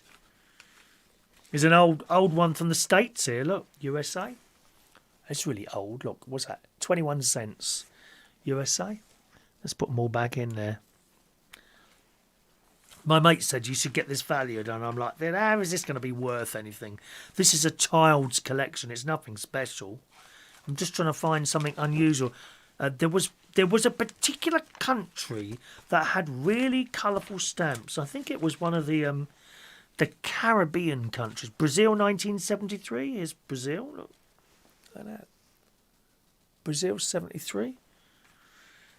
There's an old one from the States here. Look, USA. It's really old. Look, what's that? 21 cents. USA. Let's put them all back in there. My mate said you should get this valued, and I'm like, how is this going to be worth anything? This is a child's collection. It's nothing special. I'm just trying to find something unusual. There was a particular country that had really colourful stamps. I think it was one of the Caribbean countries. Brazil, 1973. Here's Brazil. Look at that. Brazil, 73.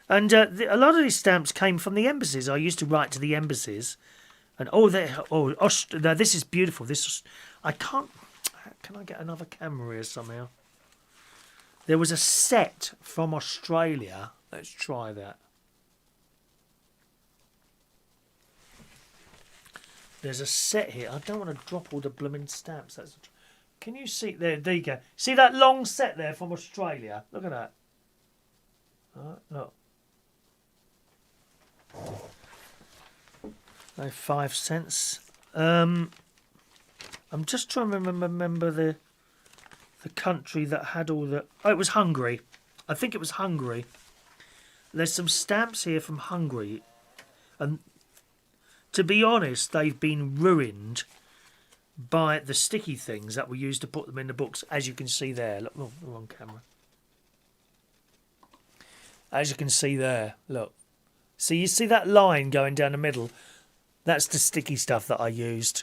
And a lot of these stamps came from the embassies. I used to write to the embassies, and no, this is beautiful. I can't. Can I get another camera here somehow? There was a set from Australia. Let's try that. There's a set here. I don't want to drop all the blooming stamps. Can you see there? There you go. See that long set there from Australia? Look at that. Look. No, 5 cents. I'm just trying to remember the country that had all the... Oh, it was Hungary. I think it was Hungary. There's some stamps here from Hungary. And to be honest, they've been ruined by the sticky things that were used to put them in the books, as you can see there. Look, oh, wrong camera. As you can see there, look. So you see that line going down the middle? That's the sticky stuff that I used.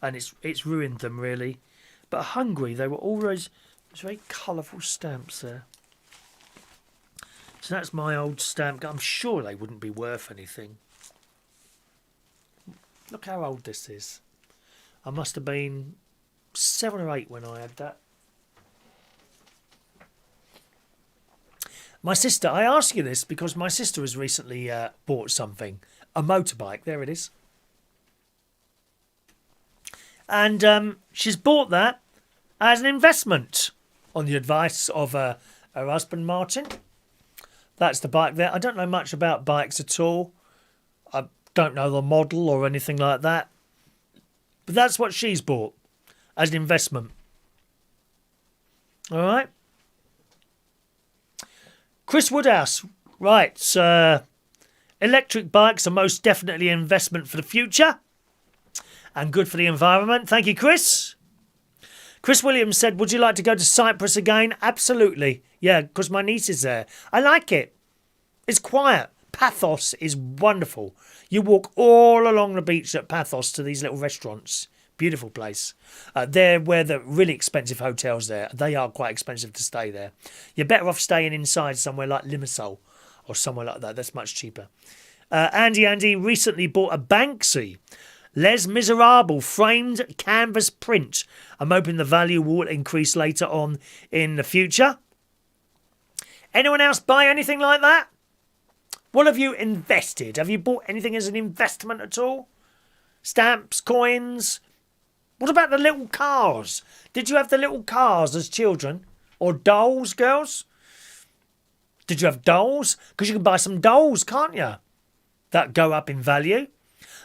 And it's ruined them, really. But Hungary, they were always very colourful stamps there. So that's my old stamp. I'm sure they wouldn't be worth anything. Look how old this is. I must have been 7 or 8 when I had that. My sister, I ask you this because my sister has recently bought something. A motorbike, there it is. And she's bought that as an investment on the advice of her husband, Martin. That's the bike there. I don't know much about bikes at all. I don't know the model or anything like that. But that's what she's bought as an investment. All right. Chris Woodhouse. Right. Electric bikes are most definitely an investment for the future and good for the environment. Thank you, Chris. Chris Williams said, would you like to go to Cyprus again? Absolutely. Yeah, because my niece is there. I like it. It's quiet. Pathos is wonderful. You walk all along the beach at Pathos to these little restaurants. Beautiful place. They're where the really expensive hotels there. They are quite expensive to stay there. You're better off staying inside somewhere like Limassol or somewhere like that. That's much cheaper. Andy recently bought a Banksy Les Miserables framed canvas print. I'm hoping the value will increase later on in the future. Anyone else buy anything like that? What have you invested? Have you bought anything as an investment at all? Stamps, coins? What about the little cars? Did you have the little cars as children? Or dolls, girls? Did you have dolls? Because you can buy some dolls, can't you? That go up in value.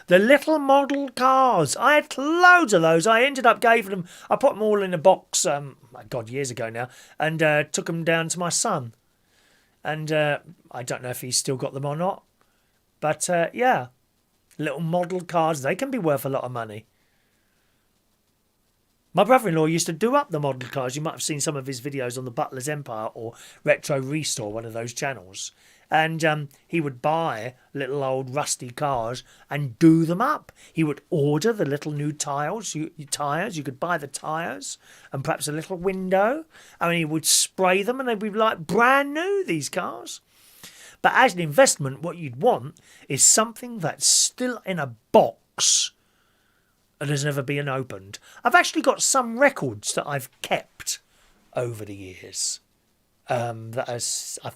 The little model cars. I had loads of those. I ended up giving them... I put them all in a box, years ago now, and took them down to my son. And I don't know if he's still got them or not. But, yeah. Little model cars. They can be worth a lot of money. My brother-in-law used to do up the model cars. You might have seen some of his videos on the Butler's Empire or Retro Restore, one of those channels. And he would buy little old rusty cars and do them up. He would order the little new tyres. You could buy the tyres and perhaps a little window. And he would spray them and they'd be like brand new, these cars. But as an investment, what you'd want is something that's still in a box and has never been opened. I've actually got some records that I've kept over the years. I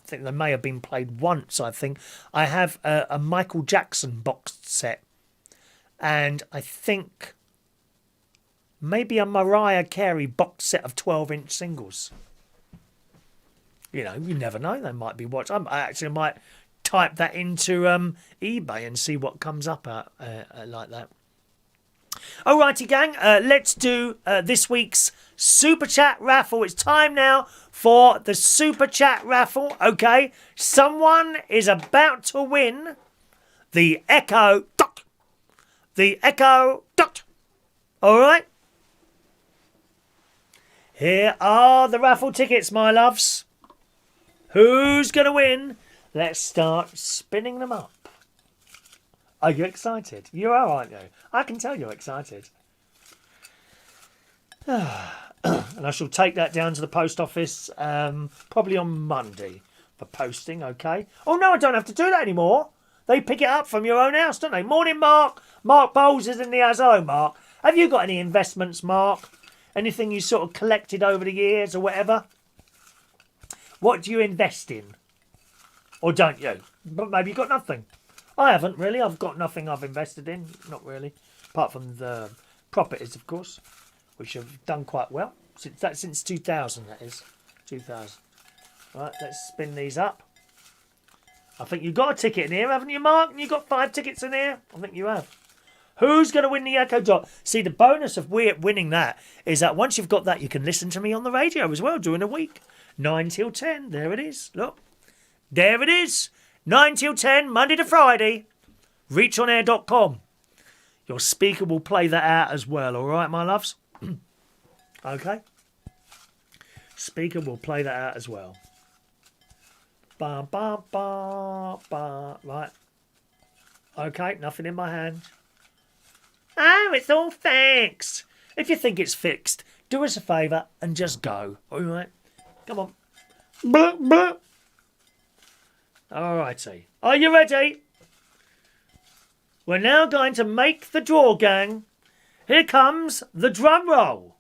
think they may have been played once, I think. I have a Michael Jackson box set. And I think maybe a Mariah Carey box set of 12-inch singles. You know, you never know. They might be watched. I actually might type that into eBay and see what comes up like that. Alrighty, gang. Let's do this week's Super Chat raffle. It's time now for the Super Chat raffle. Okay, someone is about to win the Echo Dot. The Echo Dot. All right. Here are the raffle tickets, my loves. Who's going to win? Let's start spinning them up. Are you excited? You are, aren't you? I can tell you're excited. And I shall take that down to the post office probably on Monday for posting, okay? Oh, no, I don't have to do that anymore. They pick it up from your own house, don't they? Morning, Mark. Mark Bowles is in the house. Hello, Mark. Have you got any investments, Mark? Anything you sort of collected over the years or whatever? What do you invest in? Or don't you? But maybe you've got nothing. I haven't really. I've got nothing I've invested in. Not really. Apart from the properties, of course, which have done quite well. Since 2000, that is. 2000. Right, let's spin these up. I think you've got a ticket in here, haven't you, Mark? You've got 5 tickets in here? I think you have. Who's going to win the Echo Dot? See, the bonus of winning that is that once you've got that, you can listen to me on the radio as well during the week. 9 till 10. There it is. Look. There it is. 9 till 10, Monday to Friday. Reachonair.com. Your speaker will play that out as well, all right, my loves? Okay. Speaker will play that out as well. Ba, ba, ba, ba. Right. Okay, nothing in my hand. Oh, it's all fixed. If you think it's fixed, do us a favour and just go, all right? Come on. Blah, blah. All righty. Are you ready? We're now going to make the draw, gang. Here comes the drum roll.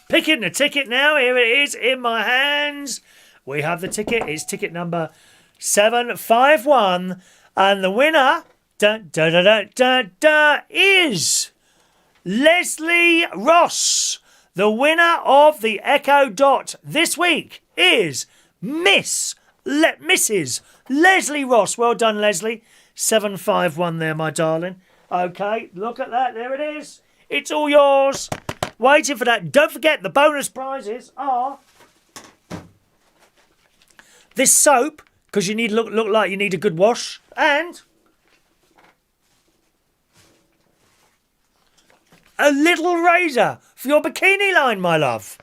Picking the ticket now. Here it is in my hands. We have the ticket. It's ticket number 751. And the winner is Leslie Ross. The winner of the Echo Dot this week is Mrs. Leslie Ross. Well done, Leslie. 751 there, my darling. Okay, look at that. There it is. It's all yours. Waiting for that. Don't forget, the bonus prizes are this soap, because you need look like you need a good wash, and a little razor for your bikini line, my love.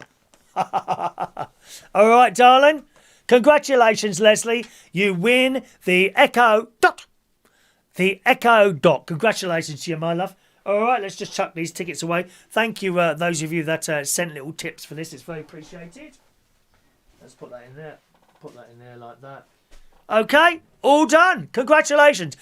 All right, darling. Congratulations, Leslie. You win the Echo Dot. The Echo Dot. Congratulations to you, my love. All right, let's just chuck these tickets away. Thank you, those of you that sent little tips for this. It's very appreciated. Let's put that in there. Put that in there like that. Okay, all done. Congratulations.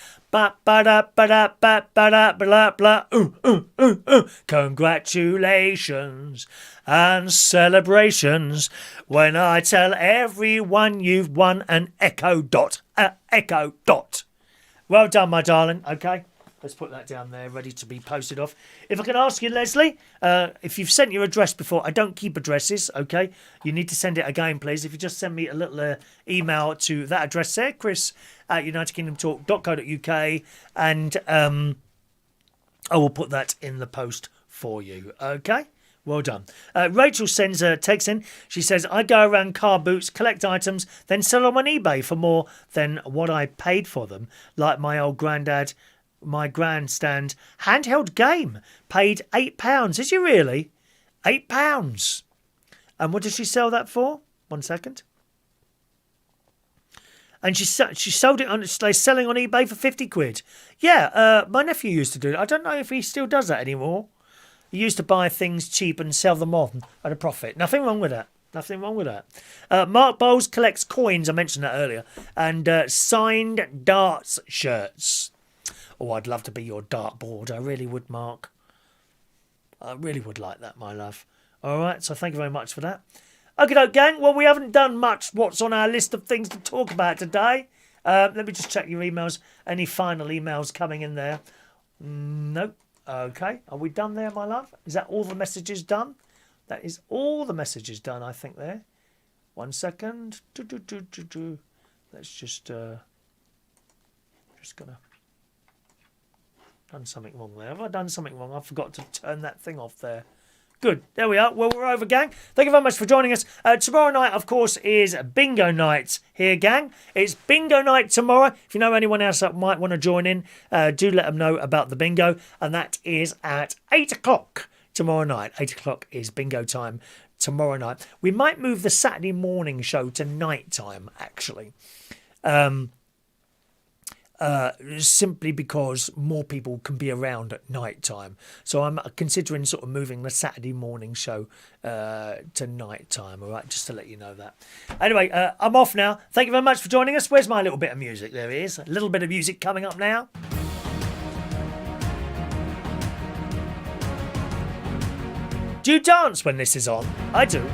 Congratulations and celebrations when I tell everyone you've won an Echo Dot. Echo Dot. Well done, my darling. Okay, let's put that down there, ready to be posted off. If I can ask you, Leslie, if you've sent your address before, I don't keep addresses, okay? You need to send it again, please. If you just send me a little email to that address there, chris@unitedkingdomtalk.co.uk, and I will put that in the post for you, okay? Well done. Rachel sends a text in. She says, I go around car boots, collect items, then sell them on eBay for more than what I paid for them, like my old granddad. My grandstand handheld game paid £8. Did you really? £8. And what did she sell that for? 1 second. And she sold it on. They're selling on eBay for 50 quid. Yeah, my nephew used to do it. I don't know if he still does that anymore. He used to buy things cheap and sell them on at a profit. Nothing wrong with that. Nothing wrong with that. Mark Bowles collects coins. I mentioned that earlier. And signed darts shirts. Oh, I'd love to be your dartboard. I really would, Mark. I really would like that, my love. All right, so thank you very much for that. Okay, gang. Well, we haven't done much what's on our list of things to talk about today. Let me just check your emails. Any final emails coming in there? Nope. Okay. Are we done there, my love? Is that all the messages done? That is all the messages done, I think, there. 1 second. Let's just gonna... Done something wrong there. Have I done something wrong? I forgot to turn that thing off there. Good. There we are. Well, we're over, gang. Thank you very much for joining us. Tomorrow night, of course, is bingo night here, gang. It's bingo night tomorrow. If you know anyone else that might want to join in, do let them know about the bingo. And that is at 8 o'clock tomorrow night. 8 o'clock is bingo time tomorrow night. We might move the Saturday morning show to night time, actually. Simply because more people can be around at night time. So I'm considering sort of moving the Saturday morning show to night time, all right, just to let you know that. Anyway, I'm off now. Thank you very much for joining us. Where's my little bit of music? There it is. A little bit of music coming up now. Do you dance when this is on? I do.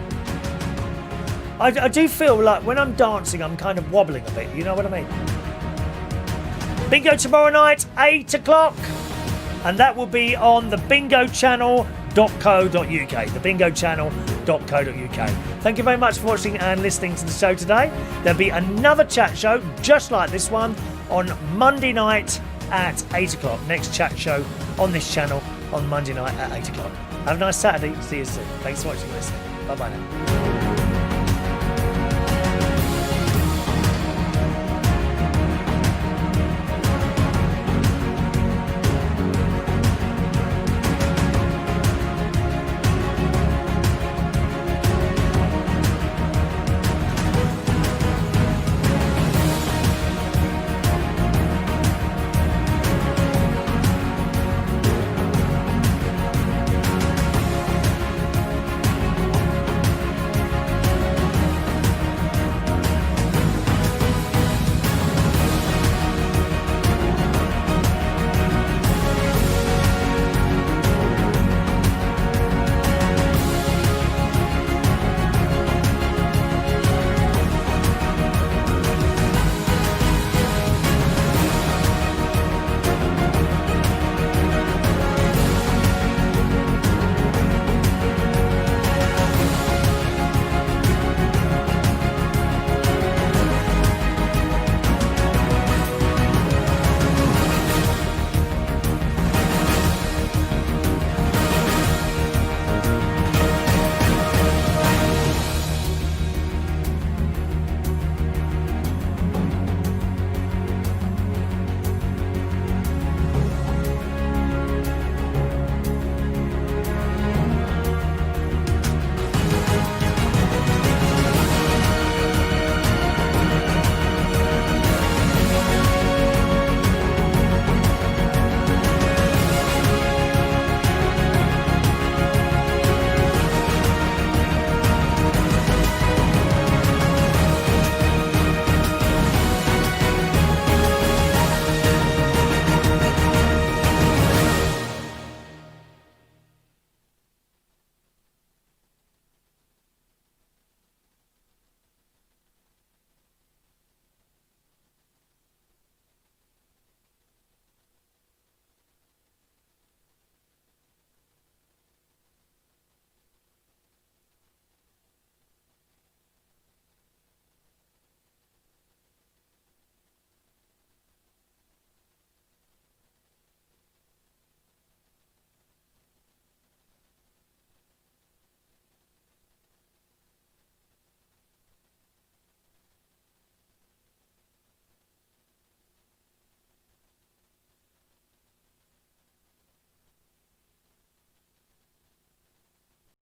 I do feel like when I'm dancing, I'm kind of wobbling a bit. You know what I mean? Bingo tomorrow night, 8 o'clock. And that will be on the bingochannel.co.uk. The bingochannel.co.uk. Thank you very much for watching and listening to the show today. There'll be another chat show just like this one on Monday night at 8 o'clock. Next chat show on this channel on Monday night at 8 o'clock. Have a nice Saturday. See you soon. Thanks for watching and listening. Bye-bye now.